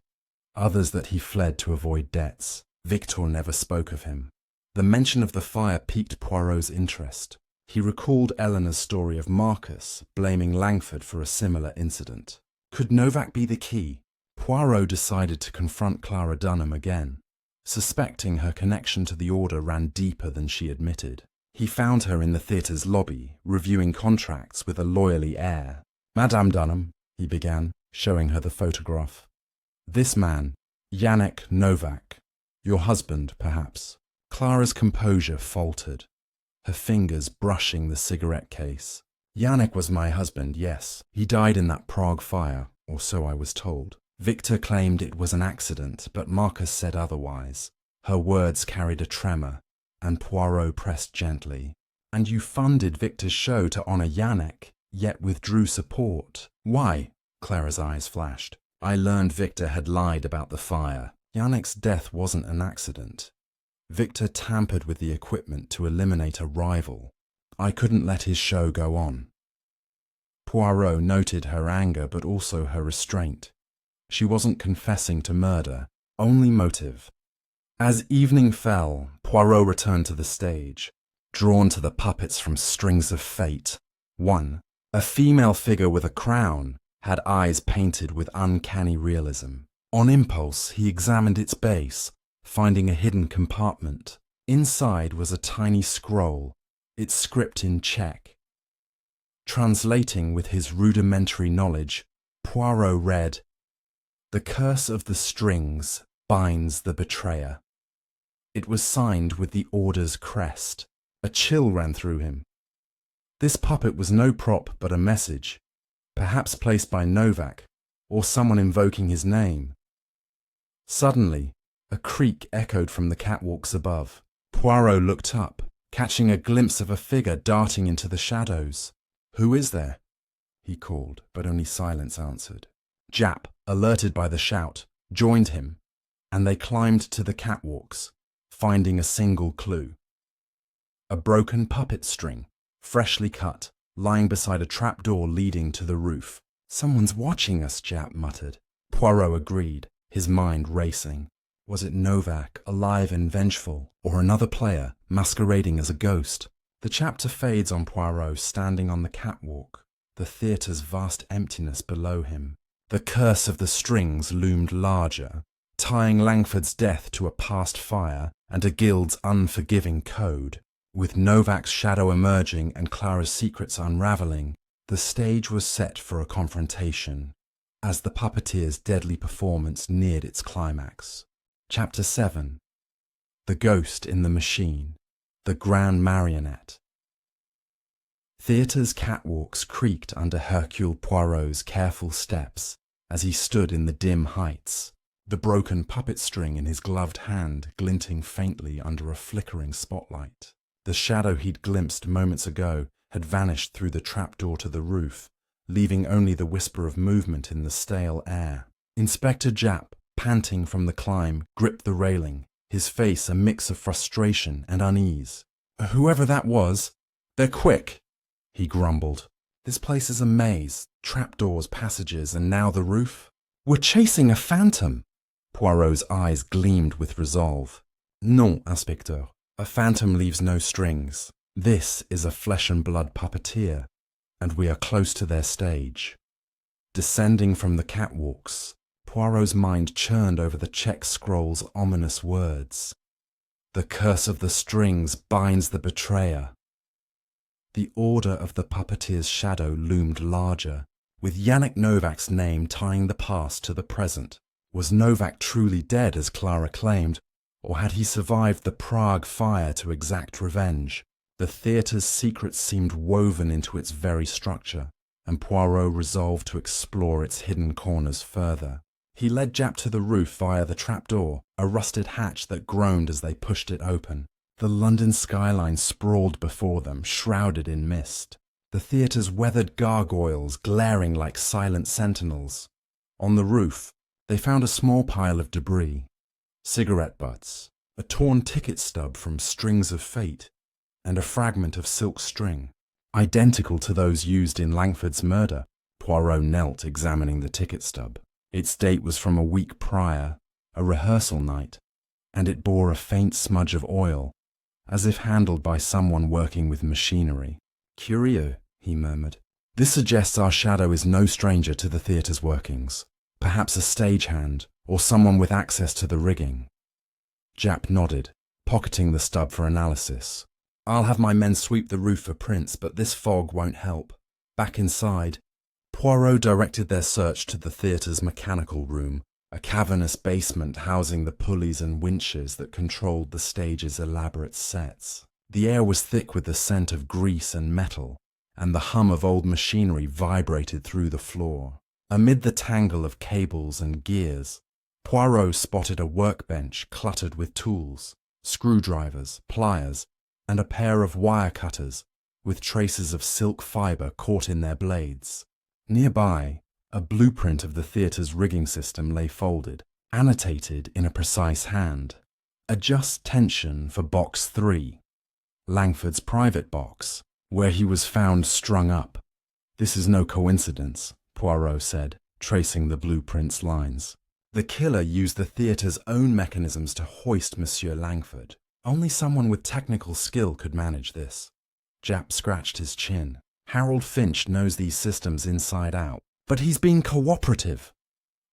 S1: others that he fled to avoid debts. Victor never spoke of him. The mention of the fire piqued Poirot's interest. He recalled Eleanor's story of Marcus blaming Langford for a similar incident. Could Novak be the key? Poirot decided to confront Clara Dunham again. Suspecting her connection to the order ran deeper than she admitted. He found her in the theatre's lobby, reviewing contracts with a lawyerly air. "Madame Dunham," he began, showing her the photograph. "This man, Yannick Novak. Your husband, perhaps." Clara's composure faltered, her fingers brushing the cigarette case. "Yannick was my husband, yes. He died in that Prague fire, or so I was told. Victor claimed it was an accident, but Marcus said otherwise." Her words carried a tremor, and Poirot pressed gently. "And you funded Victor's show to honor Yannick, yet withdrew support. Why?" Clara's eyes flashed. "I learned Victor had lied about the fire. Yannick's death wasn't an accident. Victor tampered with the equipment to eliminate a rival. I couldn't let his show go on." Poirot noted her anger but also her restraint. She wasn't confessing to murder, only motive. As evening fell, Poirot returned to the stage, drawn to the puppets from Strings of Fate. One, a female figure with a crown, had eyes painted with uncanny realism. On impulse, he examined its base, finding a hidden compartment. Inside was a tiny scroll, its script in Czech. Translating with his rudimentary knowledge, Poirot read, "The curse of the strings binds the betrayer." It was signed with the order's crest. A chill ran through him. This puppet was no prop but a message, perhaps placed by Novak, or someone invoking his name. Suddenly, a creak echoed from the catwalks above. Poirot looked up, catching a glimpse of a figure darting into the shadows. "Who is there?" he called, but only silence answered. Jap, alerted by the shout, joined him, and they climbed to the catwalks, finding a single clue. A broken puppet string, freshly cut, lying beside a trapdoor leading to the roof. "Someone's watching us," Jap muttered. Poirot agreed, his mind racing. Was it Novak, alive and vengeful, or another player, masquerading as a ghost? The chapter fades on Poirot standing on the catwalk, the theatre's vast emptiness below him. The curse of the strings loomed larger, tying Langford's death to a past fire and a guild's unforgiving code. With Novak's shadow emerging and Clara's secrets unraveling, the stage was set for a confrontation, as the puppeteer's deadly performance neared its climax. Chapter 7. The Ghost in the Machine, the Grand Marionette. Theatre's catwalks creaked under Hercule Poirot's careful steps as he stood in the dim heights, the broken puppet string in his gloved hand glinting faintly under a flickering spotlight. The shadow he'd glimpsed moments ago had vanished through the trapdoor to the roof, leaving only the whisper of movement in the stale air. Inspector Jap, panting from the climb, gripped the railing, his face a mix of frustration and unease. "Whoever that was, they're quick," he grumbled. "This place is a maze, trapdoors, passages, and now the roof. We're chasing a phantom." Poirot's eyes gleamed with resolve. "Non, Inspecteur. A phantom leaves no strings. This is a flesh-and-blood puppeteer, and we are close to their stage." Descending from the catwalks, Poirot's mind churned over the Czech scroll's ominous words. "The curse of the strings binds the betrayer." The order of the puppeteer's shadow loomed larger, with Yannick Novak's name tying the past to the present. Was Novak truly dead, as Clara claimed, or had he survived the Prague fire to exact revenge? The theatre's secrets seemed woven into its very structure, and Poirot resolved to explore its hidden corners further. He led Jap to the roof via the trapdoor, a rusted hatch that groaned as they pushed it open. The London skyline sprawled before them, shrouded in mist, the theatre's weathered gargoyles glaring like silent sentinels. On the roof, they found a small pile of debris, cigarette butts, a torn ticket stub from Strings of Fate, and a fragment of silk string. Identical to those used in Langford's murder. Poirot knelt, examining the ticket stub. Its date was from a week prior, a rehearsal night, and it bore a faint smudge of oil, as if handled by someone working with machinery. "Curieux," he murmured. "This suggests our shadow is no stranger to the theatre's workings. Perhaps a stagehand, or someone with access to the rigging." Japp nodded, pocketing the stub for analysis. "I'll have my men sweep the roof for prints, but this fog won't help." Back inside, Poirot directed their search to the theatre's mechanical room, a cavernous basement housing the pulleys and winches that controlled the stage's elaborate sets. The air was thick with the scent of grease and metal, and the hum of old machinery vibrated through the floor. Amid the tangle of cables and gears, Poirot spotted a workbench cluttered with tools, screwdrivers, pliers, and a pair of wire cutters with traces of silk fibre caught in their blades. Nearby, a blueprint of the theatre's rigging system lay folded, annotated in a precise hand. "Adjust tension for box 3, Langford's private box, where he was found strung up." "This is no coincidence," Poirot said, tracing the blueprint's lines. "The killer used the theatre's own mechanisms to hoist Monsieur Langford. Only someone with technical skill could manage this." Japp scratched his chin. "Harold Finch knows these systems inside out. But he's been cooperative.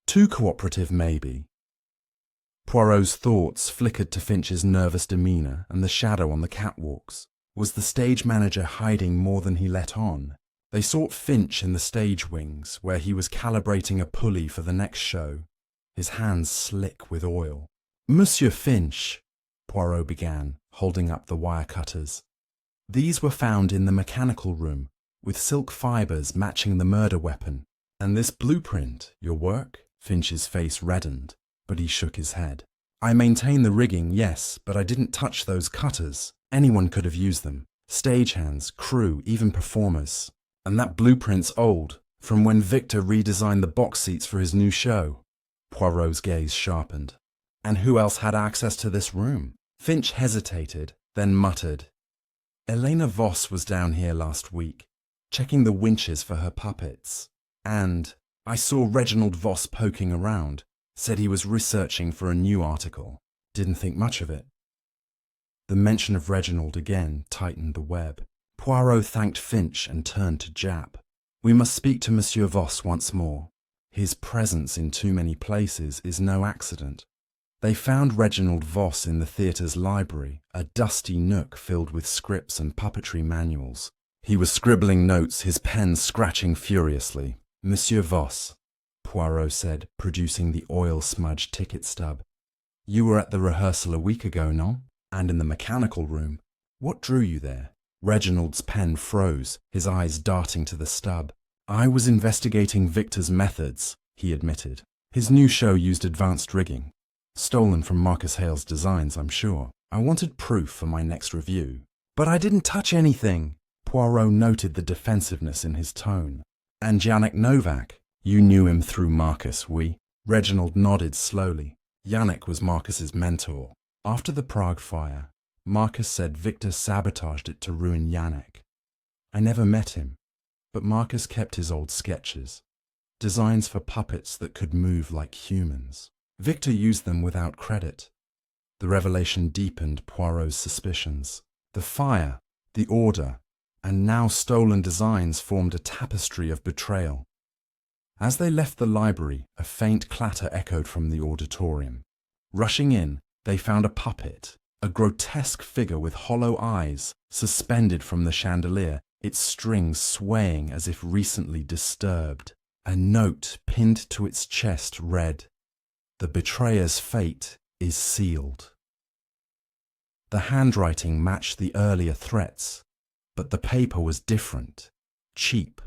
S1: Too cooperative, maybe." Poirot's thoughts flickered to Finch's nervous demeanour and the shadow on the catwalks. Was the stage manager hiding more than he let on? They sought Finch in the stage wings, where he was calibrating a pulley for the next show, his hands slick with oil. "Monsieur Finch," Poirot began, holding up the wire cutters. "These were found in the mechanical room, with silk fibres matching the murder weapon. And this blueprint, your work?" Finch's face reddened, but he shook his head. "I maintain the rigging, yes, but I didn't touch those cutters. Anyone could have used them. Stagehands, crew, even performers. And that blueprint's old, from when Victor redesigned the box seats for his new show." Poirot's gaze sharpened. "And who else had access to this room?" Finch hesitated, then muttered. "Elena Voss was down here last week, checking the winches for her puppets. And I saw Reginald Voss poking around, said he was researching for a new article. Didn't think much of it." The mention of Reginald again tightened the web. Poirot thanked Finch and turned to Japp. "We must speak to Monsieur Voss once more. His presence in too many places is no accident." They found Reginald Voss in the theatre's library, a dusty nook filled with scripts and puppetry manuals. He was scribbling notes, his pen scratching furiously. "Monsieur Voss," Poirot said, producing the oil-smudged ticket stub. "You were at the rehearsal a week ago, no? And in the mechanical room. What drew you there?" Reginald's pen froze, his eyes darting to the stub. "I was investigating Victor's methods," he admitted. "His new show used advanced rigging. Stolen from Marcus Hale's designs, I'm sure. I wanted proof for my next review." "But I didn't touch anything." Poirot noted the defensiveness in his tone. "And Yannick Novak? You knew him through Marcus, oui?" Reginald nodded slowly. Yannick was Marcus's mentor. After the Prague fire, Marcus said Victor sabotaged it to ruin Yannick. I never met him, but Marcus kept his old sketches, designs for puppets that could move like humans. Victor used them without credit. The revelation deepened Poirot's suspicions. The fire, the order, and now stolen designs formed a tapestry of betrayal. As they left the library, a faint clatter echoed from the auditorium. Rushing in, they found a puppet, a grotesque figure with hollow eyes, suspended from the chandelier, its strings swaying as if recently disturbed. A note pinned to its chest read, "The betrayer's fate is sealed." The handwriting matched the earlier threats, but the paper was different, cheap,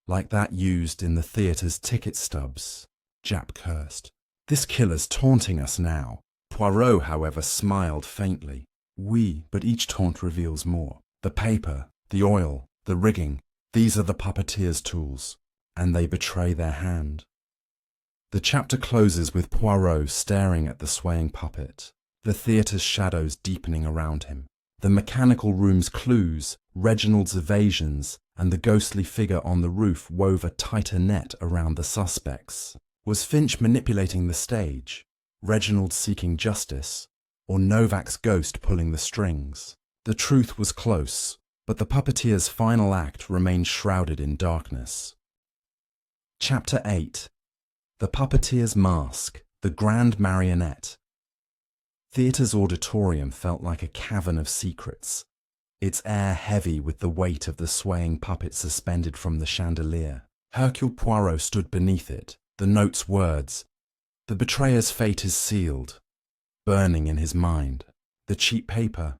S1: like that used in the theatre's ticket stubs. Japp cursed. "This killer's taunting us now." Poirot, however, smiled faintly. "Oui, but each taunt reveals more. The paper, the oil, the rigging, these are the puppeteer's tools, and they betray their hand." The chapter closes with Poirot staring at the swaying puppet, the theatre's shadows deepening around him. The mechanical room's clues, Reginald's evasions, and the ghostly figure on the roof wove a tighter net around the suspects. Was Finch manipulating the stage, Reginald seeking justice, or Novak's ghost pulling the strings? The truth was close, but the puppeteer's final act remained shrouded in darkness. Chapter 8. The Puppeteer's Mask, the Grand Marionette. Theatre's auditorium felt like a cavern of secrets, its air heavy with the weight of the swaying puppet suspended from the chandelier. Hercule Poirot stood beneath it, the note's words, "The betrayer's fate is sealed," burning in his mind. The cheap paper,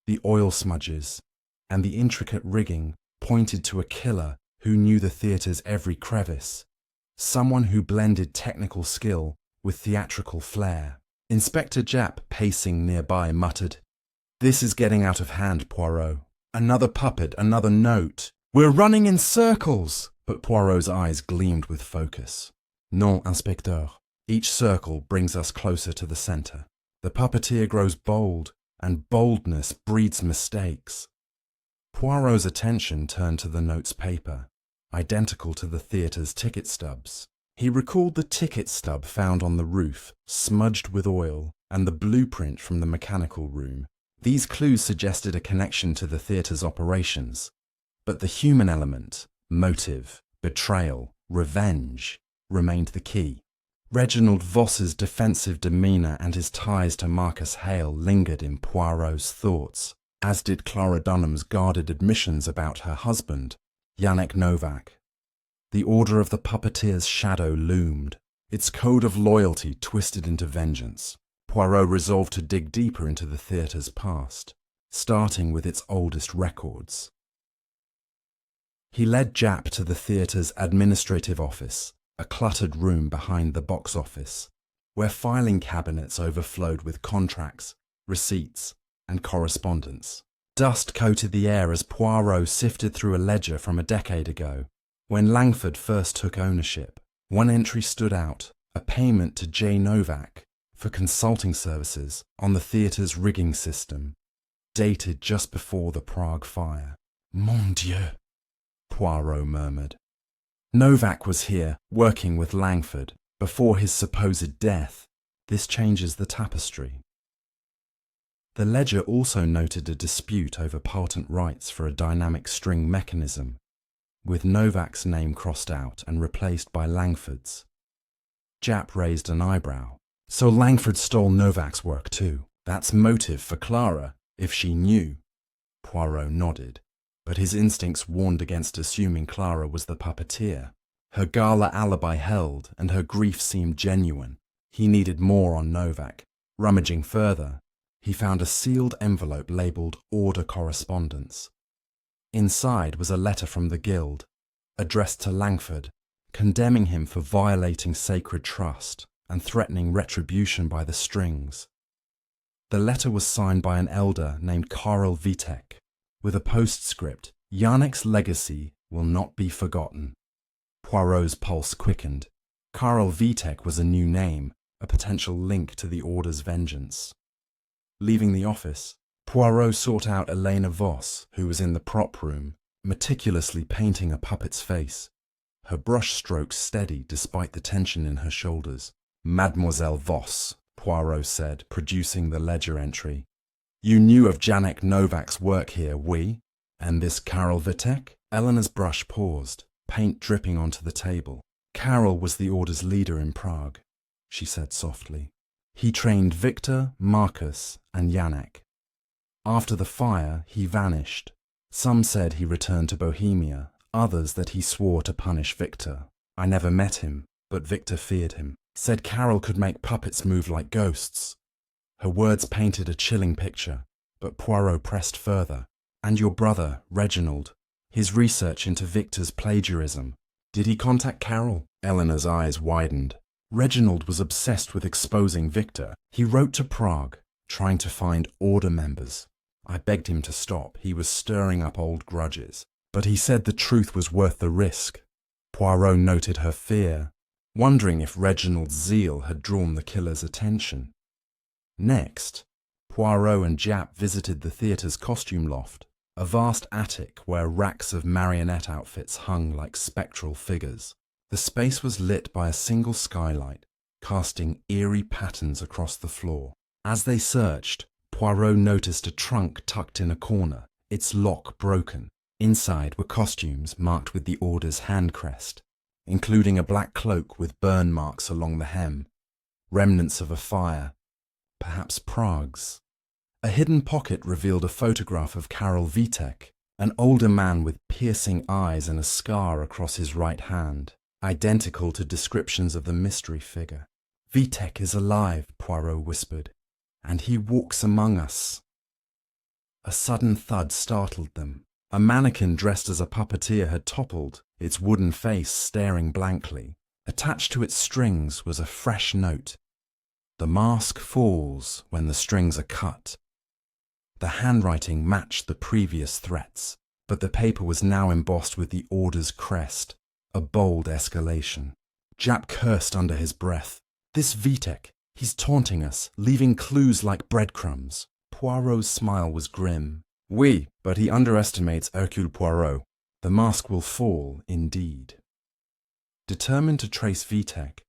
S1: the oil smudges, and the intricate rigging pointed to a killer who knew the theatre's every crevice, someone who blended technical skill with theatrical flair. Inspector Japp, pacing nearby, muttered, "This is getting out of hand, Poirot. Another puppet, another note. We're running in circles!" But Poirot's eyes gleamed with focus. "Non, Inspecteur. Each circle brings us closer to the center. The puppeteer grows bold, and boldness breeds mistakes." Poirot's attention turned to the note's paper, identical to the theatre's ticket stubs. He recalled the ticket stub found on the roof, smudged with oil, and the blueprint from the mechanical room. These clues suggested a connection to the theatre's operations, but the human element, motive, betrayal, revenge, remained the key. Reginald Voss's defensive demeanour and his ties to Marcus Hale lingered in Poirot's thoughts, as did Clara Dunham's guarded admissions about her husband, Yannick Novak. The order of the puppeteer's shadow loomed, its code of loyalty twisted into vengeance. Poirot resolved to dig deeper into the theatre's past, starting with its oldest records. He led Japp to the theatre's administrative office, a cluttered room behind the box office, where filing cabinets overflowed with contracts, receipts, and correspondence. Dust coated the air as Poirot sifted through a ledger from a decade ago, when Langford first took ownership. One entry stood out, a payment to J. Novak for consulting services on the theatre's rigging system, dated just before the Prague fire. "Mon Dieu," Poirot murmured. Novak was here, working with Langford, before his supposed death. This changes the tapestry. The ledger also noted a dispute over patent rights for a dynamic string mechanism, with Novak's name crossed out and replaced by Langford's. Japp raised an eyebrow. "So Langford stole Novak's work too. That's motive for Clara, if she knew." Poirot nodded, but his instincts warned against assuming Clara was the puppeteer. Her gala alibi held, and her grief seemed genuine. He needed more on Novak. Rummaging further, he found a sealed envelope labelled Order Correspondence. Inside was a letter from the Guild, addressed to Langford, condemning him for violating sacred trust and threatening retribution by the strings. The letter was signed by an elder named Karel Vitek, with a postscript, "Yannick's legacy will not be forgotten." Poirot's pulse quickened. Karel Vitek was a new name, a potential link to the Order's vengeance. Leaving the office, Poirot sought out Elena Voss, who was in the prop room, meticulously painting a puppet's face, her brush strokes steady despite the tension in her shoulders. "Mademoiselle Voss," Poirot said, producing the ledger entry. "You knew of Yannick Novak's work here, oui? And this Karel Vitek?" Eleanor's brush paused, paint dripping onto the table. "Karel was the Order's leader in Prague," she said softly. "He trained Victor, Marcus, and Yannick. After the fire, he vanished. Some said he returned to Bohemia, others that he swore to punish Victor. I never met him, but Victor feared him. Said Karel could make puppets move like ghosts." Her words painted a chilling picture, but Poirot pressed further. "And your brother, Reginald, his research into Victor's plagiarism. Did he contact Karel?" Eleanor's eyes widened. "Reginald was obsessed with exposing Victor. He wrote to Prague, trying to find Order members. I begged him to stop. He was stirring up old grudges. But he said the truth was worth the risk." Poirot noted her fear, wondering if Reginald's zeal had drawn the killer's attention. Next, Poirot and Jap visited the theatre's costume loft, a vast attic where racks of marionette outfits hung like spectral figures. The space was lit by a single skylight, casting eerie patterns across the floor. As they searched, Poirot noticed a trunk tucked in a corner, its lock broken. Inside were costumes marked with the Order's hand crest, including a black cloak with burn marks along the hem, remnants of a fire, perhaps Prague's. A hidden pocket revealed a photograph of Karel Vitek, an older man with piercing eyes and a scar across his right hand, identical to descriptions of the mystery figure. "Vitek is alive," Poirot whispered, "and he walks among us." A sudden thud startled them. A mannequin dressed as a puppeteer had toppled, its wooden face staring blankly. Attached to its strings was a fresh note. "The mask falls when the strings are cut." The handwriting matched the previous threats, but the paper was now embossed with the Order's crest, a bold escalation. Jap cursed under his breath. "This Vitek, he's taunting us, leaving clues like breadcrumbs." Poirot's smile was grim. "Oui, but he underestimates Hercule Poirot. The mask will fall, indeed." Determined to trace Vitek,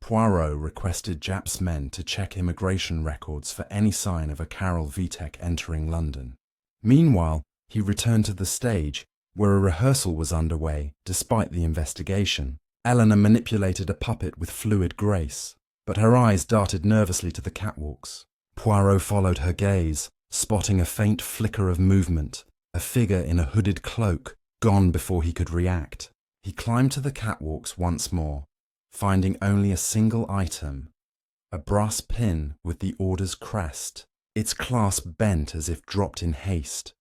S1: Poirot requested Jap's men to check immigration records for any sign of a Karel Vitek entering London. Meanwhile, he returned to the stage, where a rehearsal was underway, despite the investigation. Eleanor manipulated a puppet with fluid grace, but her eyes darted nervously to the catwalks. Poirot followed her gaze, spotting a faint flicker of movement, a figure in a hooded cloak, gone before he could react. He climbed to the catwalks once more, finding only a single item, a brass pin with the Order's crest, its clasp bent as if dropped in haste.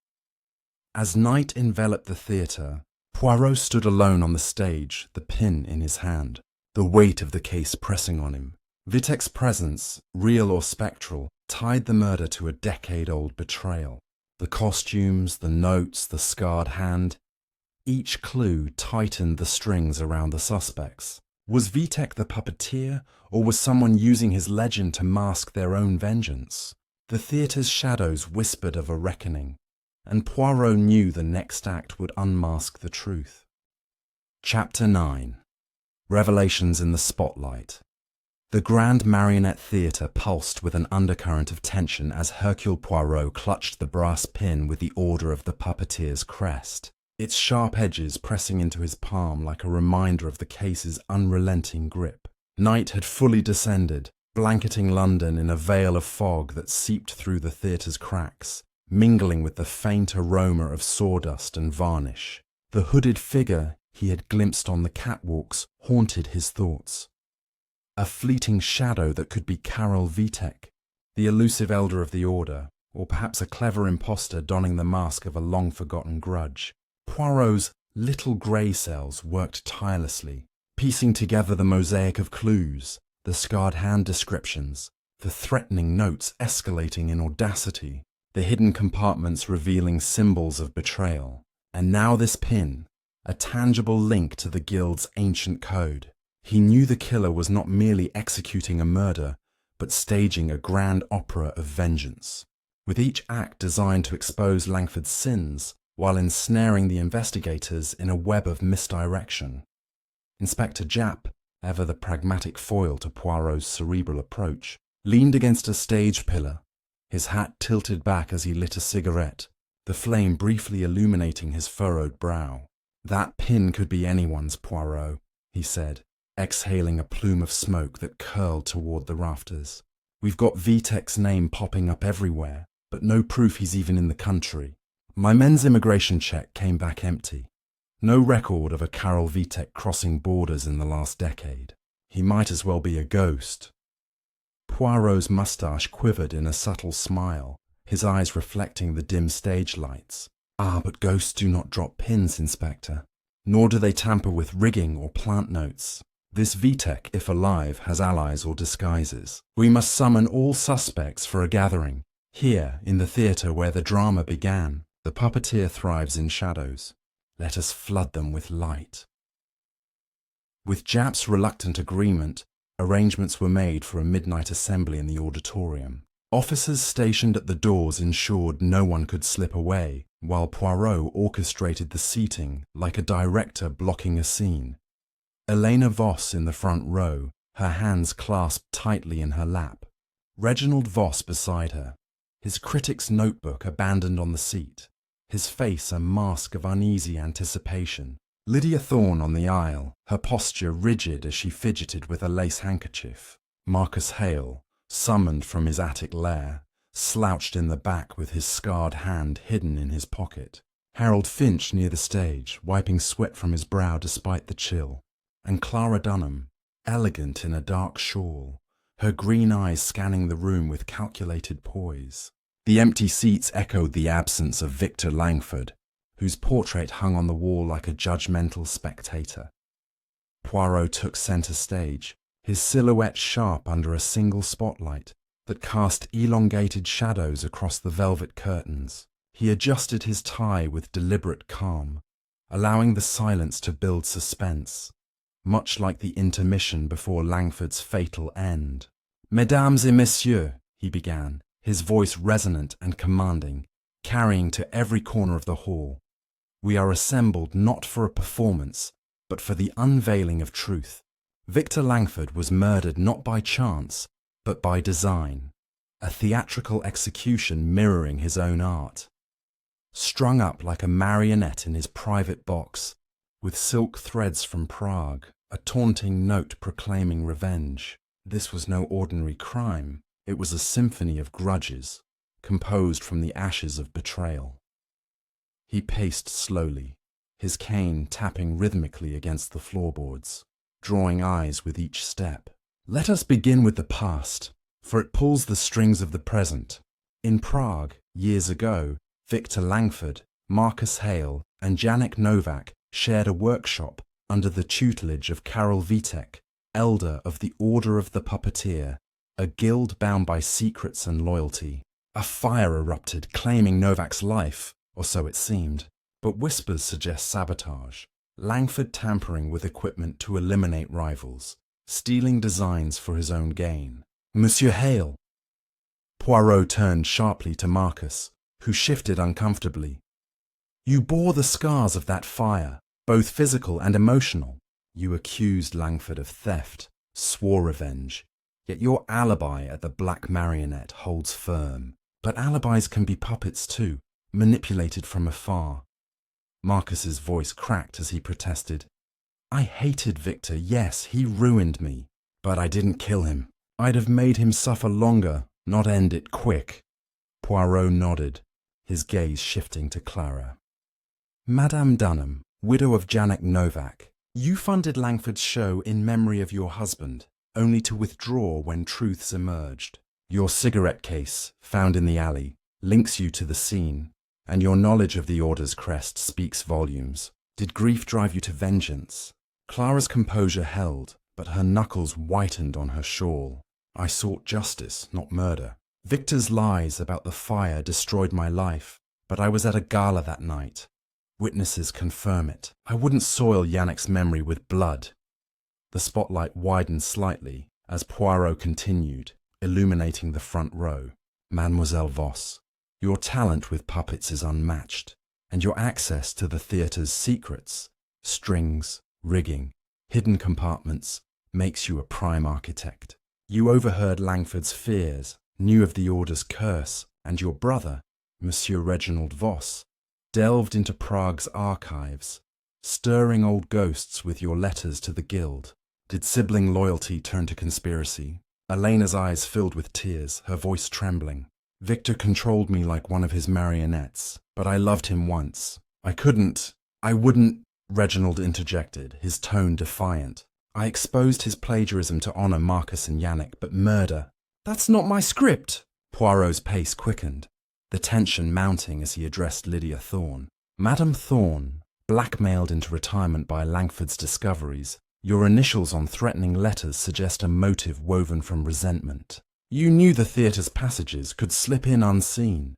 S1: As night enveloped the theatre, Poirot stood alone on the stage, the pin in his hand, the weight of the case pressing on him. Vitek's presence, real or spectral, tied the murder to a decade-old betrayal. The costumes, the notes, the scarred hand, each clue tightened the strings around the suspects. Was Vitek the puppeteer, or was someone using his legend to mask their own vengeance? The theatre's shadows whispered of a reckoning, and Poirot knew the next act would unmask the truth. Chapter 9. Revelations in the Spotlight. The Grand Marionette Theatre pulsed with an undercurrent of tension as Hercule Poirot clutched the brass pin with the Order of the Puppeteer's crest, its sharp edges pressing into his palm like a reminder of the case's unrelenting grip. Night had fully descended, blanketing London in a veil of fog that seeped through the theatre's cracks, mingling with the faint aroma of sawdust and varnish. The hooded figure he had glimpsed on the catwalks haunted his thoughts. A fleeting shadow that could be Karel Vitek, the elusive elder of the Order, or perhaps a clever impostor donning the mask of a long-forgotten grudge. Poirot's little grey cells worked tirelessly, piecing together the mosaic of clues, the scarred hand descriptions, the threatening notes escalating in audacity, the hidden compartments revealing symbols of betrayal. And now this pin, a tangible link to the Guild's ancient code. He knew the killer was not merely executing a murder, but staging a grand opera of vengeance, with each act designed to expose Langford's sins, while ensnaring the investigators in a web of misdirection. Inspector Jap, ever the pragmatic foil to Poirot's cerebral approach, leaned against a stage pillar, his hat tilted back as he lit a cigarette, the flame briefly illuminating his furrowed brow. "That pin could be anyone's, Poirot," he said, exhaling a plume of smoke that curled toward the rafters. "We've got Vitek's name popping up everywhere, but no proof he's even in the country. My men's immigration check came back empty. No record of a Karel Vitek crossing borders in the last decade. He might as well be a ghost." Poirot's moustache quivered in a subtle smile, his eyes reflecting the dim stage lights. "Ah, but ghosts do not drop pins, Inspector. Nor do they tamper with rigging or plant notes. This Vitek, if alive, has allies or disguises. We must summon all suspects for a gathering, here in the theatre where the drama began. The puppeteer thrives in shadows. Let us flood them with light." With Jap's reluctant agreement, arrangements were made for a midnight assembly in the auditorium. Officers stationed at the doors ensured no one could slip away, while Poirot orchestrated the seating like a director blocking a scene. Elena Voss in the front row, her hands clasped tightly in her lap. Reginald Voss beside her, his critic's notebook abandoned on the seat, his face a mask of uneasy anticipation. Lydia Thorne on the aisle, her posture rigid as she fidgeted with a lace handkerchief. Marcus Hale, summoned from his attic lair, slouched in the back with his scarred hand hidden in his pocket. Harold Finch near the stage, wiping sweat from his brow despite the chill. And Clara Dunham, elegant in a dark shawl, her green eyes scanning the room with calculated poise. The empty seats echoed the absence of Victor Langford, whose portrait hung on the wall like a judgmental spectator. Poirot took centre stage, his silhouette sharp under a single spotlight that cast elongated shadows across the velvet curtains. He adjusted his tie with deliberate calm, allowing the silence to build suspense, much like the intermission before Langford's fatal end. "Mesdames et messieurs," he began, his voice resonant and commanding, carrying to every corner of the hall. "We are assembled not for a performance, but for the unveiling of truth. Victor Langford was murdered not by chance, but by design, a theatrical execution mirroring his own art. Strung up like a marionette in his private box, with silk threads from Prague, a taunting note proclaiming revenge. This was no ordinary crime, it was a symphony of grudges, composed from the ashes of betrayal." He paced slowly, his cane tapping rhythmically against the floorboards, drawing eyes with each step. "Let us begin with the past, for it pulls the strings of the present. In Prague, years ago, Victor Langford, Marcus Hale, and Janek Novak shared a workshop under the tutelage of Karol Vitek, elder of the Order of the Puppeteer, a guild bound by secrets and loyalty. A fire erupted, claiming Novak's life, or so it seemed, but whispers suggest sabotage. Langford tampering with equipment to eliminate rivals, stealing designs for his own gain. "Monsieur Hale." Poirot turned sharply to Marcus, who shifted uncomfortably. "You bore the scars of that fire, both physical and emotional. You accused Langford of theft, swore revenge, yet your alibi at the Black Marionette holds firm. But alibis can be puppets too, manipulated from afar." Marcus's voice cracked as he protested. "I hated Victor, yes, he ruined me, but I didn't kill him. I'd have made him suffer longer, not end it quick." Poirot nodded, his gaze shifting to Clara. "Madame Dunham, widow of Janek Novak, you funded Langford's show in memory of your husband, only to withdraw when truths emerged. Your cigarette case, found in the alley, links you to the scene, and your knowledge of the Order's crest speaks volumes. Did grief drive you to vengeance?" Clara's composure held, but her knuckles whitened on her shawl. "I sought justice, not murder. Victor's lies about the fire destroyed my life, but I was at a gala that night. Witnesses confirm it. I wouldn't soil Yannick's memory with blood." The spotlight widened slightly as Poirot continued, illuminating the front row. "Mademoiselle Voss, your talent with puppets is unmatched, and your access to the theatre's secrets, strings, rigging, hidden compartments, makes you a prime architect. You overheard Langford's fears, knew of the Order's curse, and your brother, Monsieur Reginald Voss, delved into Prague's archives, stirring old ghosts with your letters to the guild. Did sibling loyalty turn to conspiracy?" Elena's eyes filled with tears, her voice trembling. "Victor controlled me like one of his marionettes, but I loved him once. I wouldn't, Reginald interjected, his tone defiant. "I exposed his plagiarism to honor Marcus and Yannick, but murder. That's not my script." Poirot's pace quickened, the tension mounting as he addressed Lydia Thorne. "Madame Thorne, blackmailed into retirement by Langford's discoveries, your initials on threatening letters suggest a motive woven from resentment. You knew the theatre's passages could slip in unseen."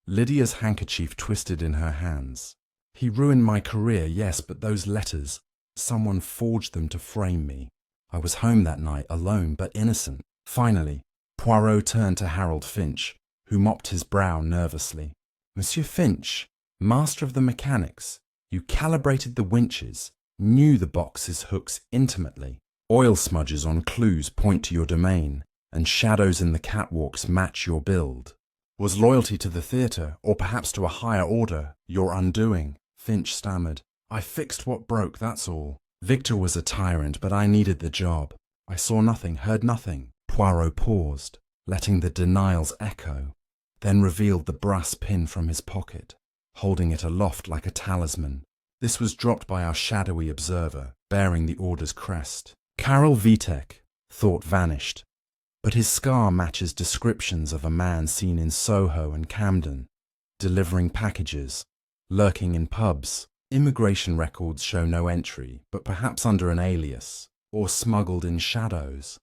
S1: Lydia's handkerchief twisted in her hands. "He ruined my career, yes, but those letters, someone forged them to frame me. I was home that night, alone but innocent. Finally, Poirot turned to Harold Finch, who mopped his brow nervously. Monsieur Finch, master of the mechanics, you calibrated the winches, knew the box's hooks intimately. Oil smudges on clues point to your domain, and shadows in the catwalks match your build. Was loyalty to the theatre, or perhaps to a higher order, your undoing? Finch stammered. I fixed what broke, that's all. Victor was a tyrant, but I needed the job. I saw nothing, heard nothing. Poirot paused, letting the denials echo, then revealed the brass pin from his pocket, holding it aloft like a talisman. This was dropped by our shadowy observer, bearing the order's crest. Karel Vitek, thought vanished, but his scar matches descriptions of a man seen in Soho and Camden, delivering packages, lurking in pubs. Immigration records show no entry, but perhaps under an alias, or smuggled in shadows.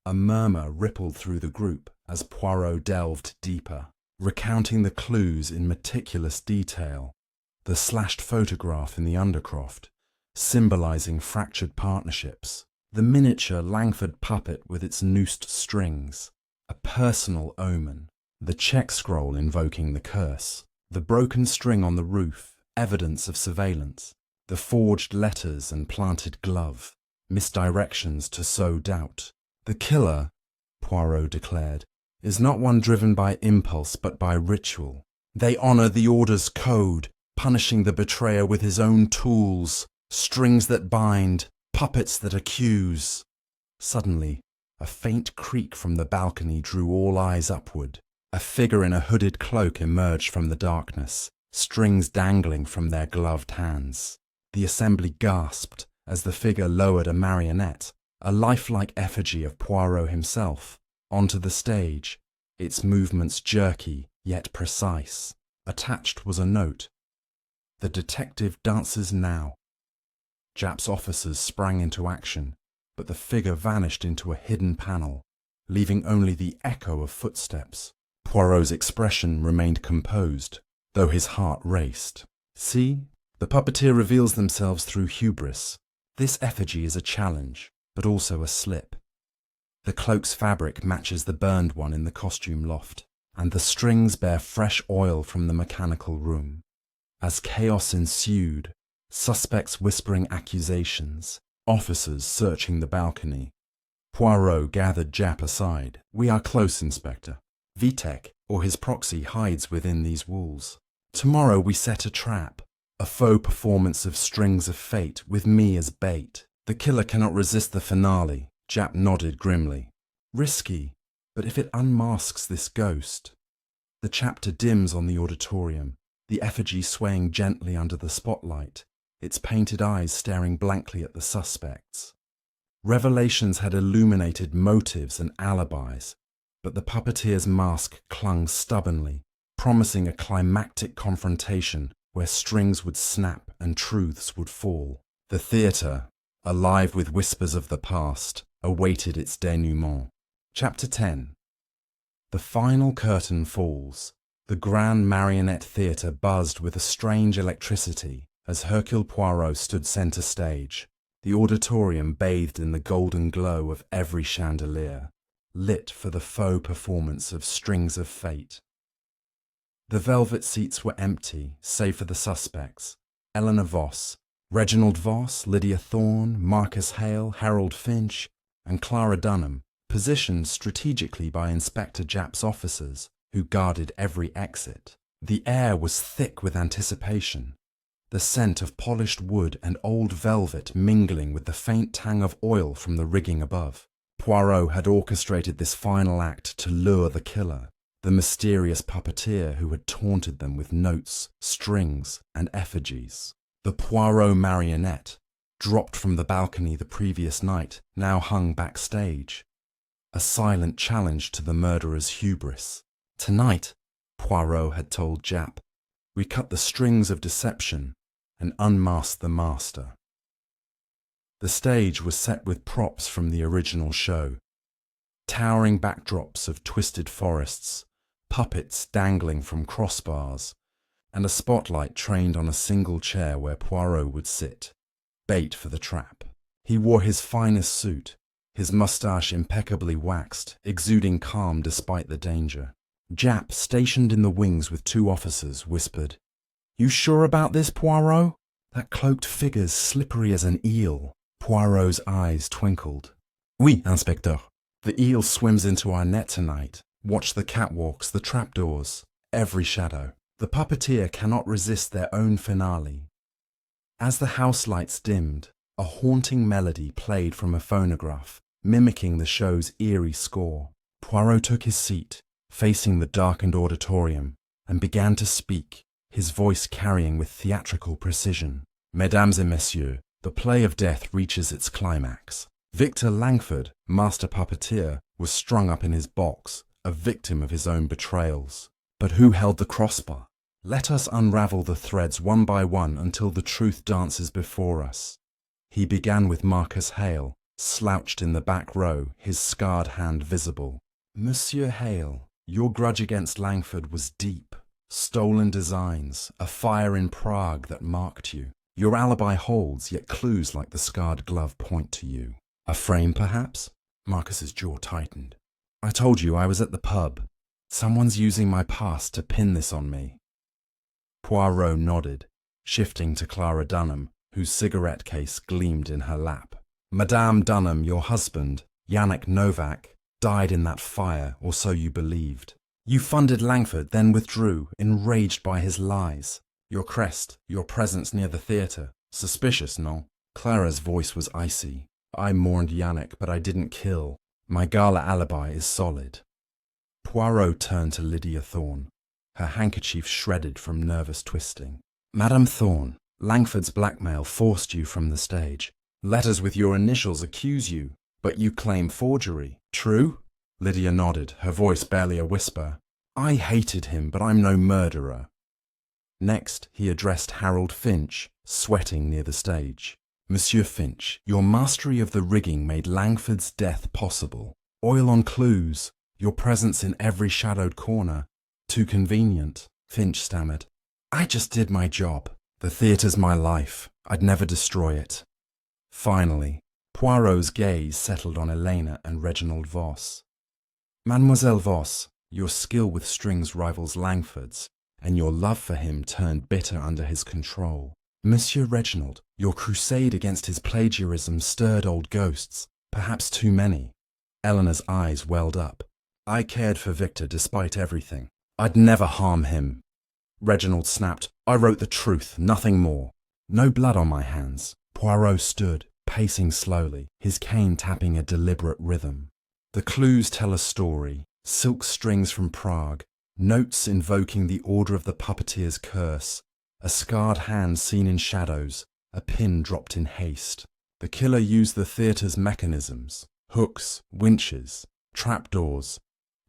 S1: A murmur rippled through the group as Poirot delved deeper, recounting the clues in meticulous detail. The slashed photograph in the Undercroft, symbolizing fractured partnerships. The miniature Langford puppet with its noosed strings, a personal omen. The check scroll invoking the curse. The broken string on the roof, evidence of surveillance. The forged letters and planted glove, misdirections to sow doubt. The killer, Poirot declared, is not one driven by impulse but by ritual. They honor the order's code, punishing the betrayer with his own tools, strings that bind, puppets that accuse. Suddenly, a faint creak from the balcony drew all eyes upward. A figure in a hooded cloak emerged from the darkness, strings dangling from their gloved hands. The assembly gasped as the figure lowered a marionette, a lifelike effigy of Poirot himself, onto the stage, its movements jerky yet precise. Attached was a note. The detective dances now. Japp's officers sprang into action, but the figure vanished into a hidden panel, leaving only the echo of footsteps. Poirot's expression remained composed, though his heart raced. See, the puppeteer reveals themselves through hubris. This effigy is a challenge, but also a slip. The cloak's fabric matches the burned one in the costume loft, and the strings bear fresh oil from the mechanical room. As chaos ensued, suspects whispering accusations, officers searching the balcony, Poirot gathered Japp aside. We are close, Inspector. Vitek, or his proxy, hides within these walls. Tomorrow we set a trap, a faux performance of Strings of Fate with me as bait. The killer cannot resist the finale. Japp nodded grimly. Risky, but if it unmasks this ghost. The chapter dims on the auditorium, the effigy swaying gently under the spotlight, its painted eyes staring blankly at the suspects. Revelations had illuminated motives and alibis, but the puppeteer's mask clung stubbornly, promising a climactic confrontation where strings would snap and truths would fall. The theatre, alive with whispers of the past, awaited its denouement. Chapter 10. The final curtain falls. The grand marionette theatre buzzed with a strange electricity as Hercule Poirot stood centre stage, the auditorium bathed in the golden glow of every chandelier, lit for the faux performance of Strings of Fate. The velvet seats were empty, save for the suspects: Eleanor Voss, Reginald Voss, Lydia Thorne, Marcus Hale, Harold Finch, and Clara Dunham, positioned strategically by Inspector Japp's officers, who guarded every exit. The air was thick with anticipation, the scent of polished wood and old velvet mingling with the faint tang of oil from the rigging above. Poirot had orchestrated this final act to lure the killer, the mysterious puppeteer who had taunted them with notes, strings, and effigies. The Poirot marionette, dropped from the balcony the previous night, now hung backstage, a silent challenge to the murderer's hubris. Tonight, Poirot had told Japp, we cut the strings of deception and unmasked the master. The stage was set with props from the original show, towering backdrops of twisted forests, puppets dangling from crossbars, and a spotlight trained on a single chair where Poirot would sit, bait for the trap. He wore his finest suit, his mustache impeccably waxed, exuding calm despite the danger. Jap, stationed in the wings with 2 officers, whispered, "You sure about this, Poirot?" "That cloaked figure's slippery as an eel." Poirot's eyes twinkled. "Oui, Inspecteur. The eel swims into our net tonight. Watch the catwalks, the trapdoors, every shadow. The puppeteer cannot resist their own finale." As the house lights dimmed, a haunting melody played from a phonograph, mimicking the show's eerie score. Poirot took his seat, facing the darkened auditorium, and began to speak, his voice carrying with theatrical precision. "Mesdames et messieurs, the play of death reaches its climax. Victor Langford, master puppeteer, was strung up in his box, a victim of his own betrayals. But who held the crossbar? Let us unravel the threads one by one until the truth dances before us." He began with Marcus Hale, slouched in the back row, his scarred hand visible. "Monsieur Hale, your grudge against Langford was deep. Stolen designs, a fire in Prague that marked you. Your alibi holds, yet clues like the scarred glove point to you. A frame, perhaps?" Marcus's jaw tightened. "I told you I was at the pub. Someone's using my past to pin this on me." Poirot nodded, shifting to Clara Dunham, whose cigarette case gleamed in her lap. "Madame Dunham, your husband, Yannick Novak, died in that fire, or so you believed. You funded Langford, then withdrew, enraged by his lies. Your crest, your presence near the theatre, suspicious, no?" Clara's voice was icy. "I mourned Yannick, but I didn't kill. My gala alibi is solid." Poirot turned to Lydia Thorne, her handkerchief shredded from nervous twisting. "Madame Thorne, Langford's blackmail forced you from the stage. Letters with your initials accuse you, but you claim forgery. True?" Lydia nodded, her voice barely a whisper. "I hated him, but I'm no murderer." Next, he addressed Harold Finch, sweating near the stage. "Monsieur Finch, your mastery of the rigging made Langford's death possible. Oil on clues, your presence in every shadowed corner. Too convenient," Finch stammered. "I just did my job. The theatre's my life. I'd never destroy it." Finally, Poirot's gaze settled on Elena and Reginald Voss. "Mademoiselle Voss, your skill with strings rivals Langford's, and your love for him turned bitter under his control. Monsieur Reginald, your crusade against his plagiarism stirred old ghosts, perhaps too many." Eleanor's eyes welled up. "I cared for Victor despite everything. I'd never harm him." Reginald snapped, "I wrote the truth, nothing more. No blood on my hands." Poirot stood, pacing slowly, his cane tapping a deliberate rhythm. "The clues tell a story. Silk strings from Prague, notes invoking the order of the puppeteer's curse, a scarred hand seen in shadows, a pin dropped in haste. The killer used the theatre's mechanisms, hooks, winches, trapdoors,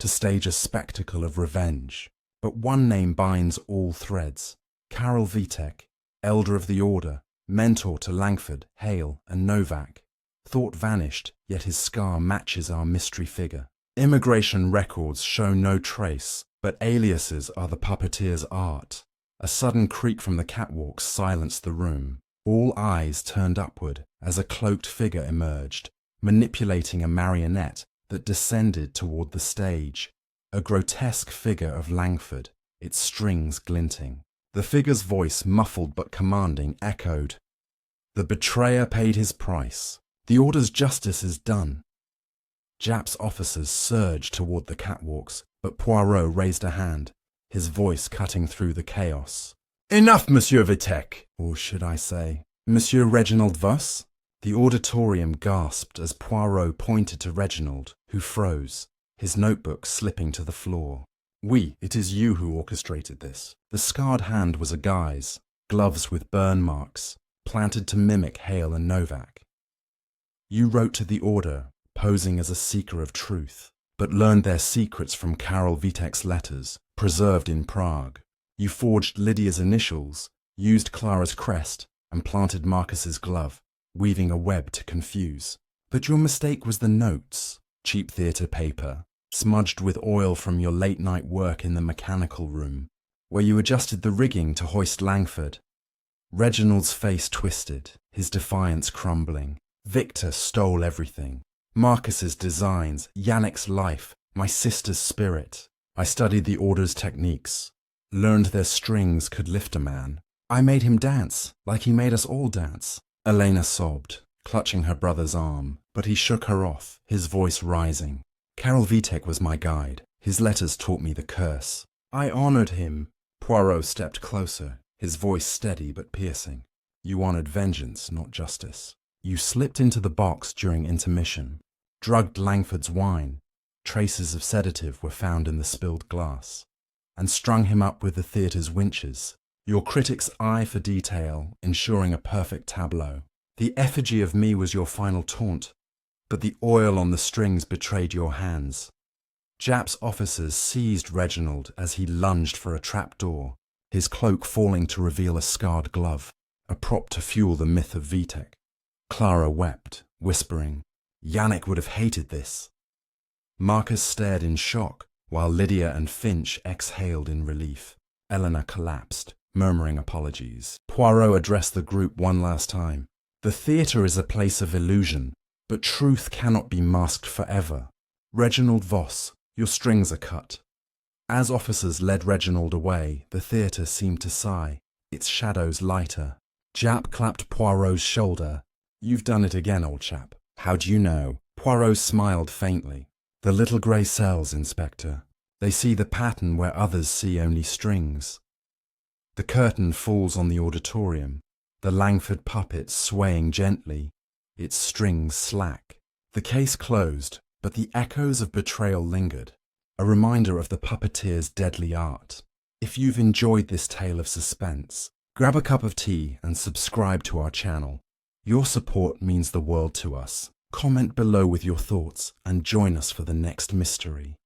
S1: to stage a spectacle of revenge. But one name binds all threads. Karel Vitek, elder of the order, mentor to Langford, Hale, and Novak. Thought vanished, yet his scar matches our mystery figure. Immigration records show no trace, but aliases are the puppeteer's art." A sudden creak from the catwalk silenced the room. All eyes turned upward as a cloaked figure emerged, manipulating a marionette that descended toward the stage. A grotesque figure of Langford, its strings glinting. The figure's voice, muffled but commanding, echoed, "The betrayer paid his price. The order's justice is done." Jap's officers surged toward the catwalks, but Poirot raised a hand, his voice cutting through the chaos. "Enough, Monsieur Vitek! Or should I say, Monsieur Reginald Voss?" The auditorium gasped as Poirot pointed to Reginald, who froze, his notebook slipping to the floor. "Oui, it is you who orchestrated this." The scarred hand was a guise, gloves with burn marks, planted to mimic Hale and Novak. "You wrote to the order, posing as a seeker of truth, but learned their secrets from Karel Vitek's letters, preserved in Prague. You forged Lydia's initials, used Clara's crest, and planted Marcus's glove, weaving a web to confuse. But your mistake was the notes, cheap theatre paper, smudged with oil from your late-night work in the mechanical room, where you adjusted the rigging to hoist Langford." Reginald's face twisted, his defiance crumbling. Victor stole everything. Marcus's designs, Yannick's life, my sister's spirit. I studied the Order's techniques, learned their strings could lift a man. I made him dance, like he made us all dance. Elena sobbed, clutching her brother's arm, but he shook her off, his voice rising. Karel Vitek was my guide. His letters taught me the curse. I honored him. Poirot stepped closer, his voice steady but piercing. You honored vengeance, not justice. You slipped into the box during intermission, drugged Langford's wine. Traces of sedative were found in the spilled glass, and strung him up with the theatre's winches. Your critic's eye for detail, ensuring a perfect tableau. The effigy of me was your final taunt, but the oil on the strings betrayed your hands. Japp's officers seized Reginald as he lunged for a trapdoor, his cloak falling to reveal a scarred glove, a prop to fuel the myth of Vitek. Clara wept, whispering, Yannick would have hated this. Marcus stared in shock, while Lydia and Finch exhaled in relief. Eleanor collapsed, murmuring apologies. Poirot addressed the group one last time. The theatre is a place of illusion, but truth cannot be masked forever. Reginald Voss, your strings are cut. As officers led Reginald away, the theatre seemed to sigh, its shadows lighter. Japp clapped Poirot's shoulder. You've done it again, old chap. How do you know? Poirot smiled faintly. The little grey cells, Inspector. They see the pattern where others see only strings. The curtain falls on the auditorium, the Langford puppet swaying gently, its strings slack. The case closed, but the echoes of betrayal lingered, a reminder of the puppeteer's deadly art. If you've enjoyed this tale of suspense, grab a cup of tea and subscribe to our channel. Your support means the world to us. Comment below with your thoughts and join us for the next mystery.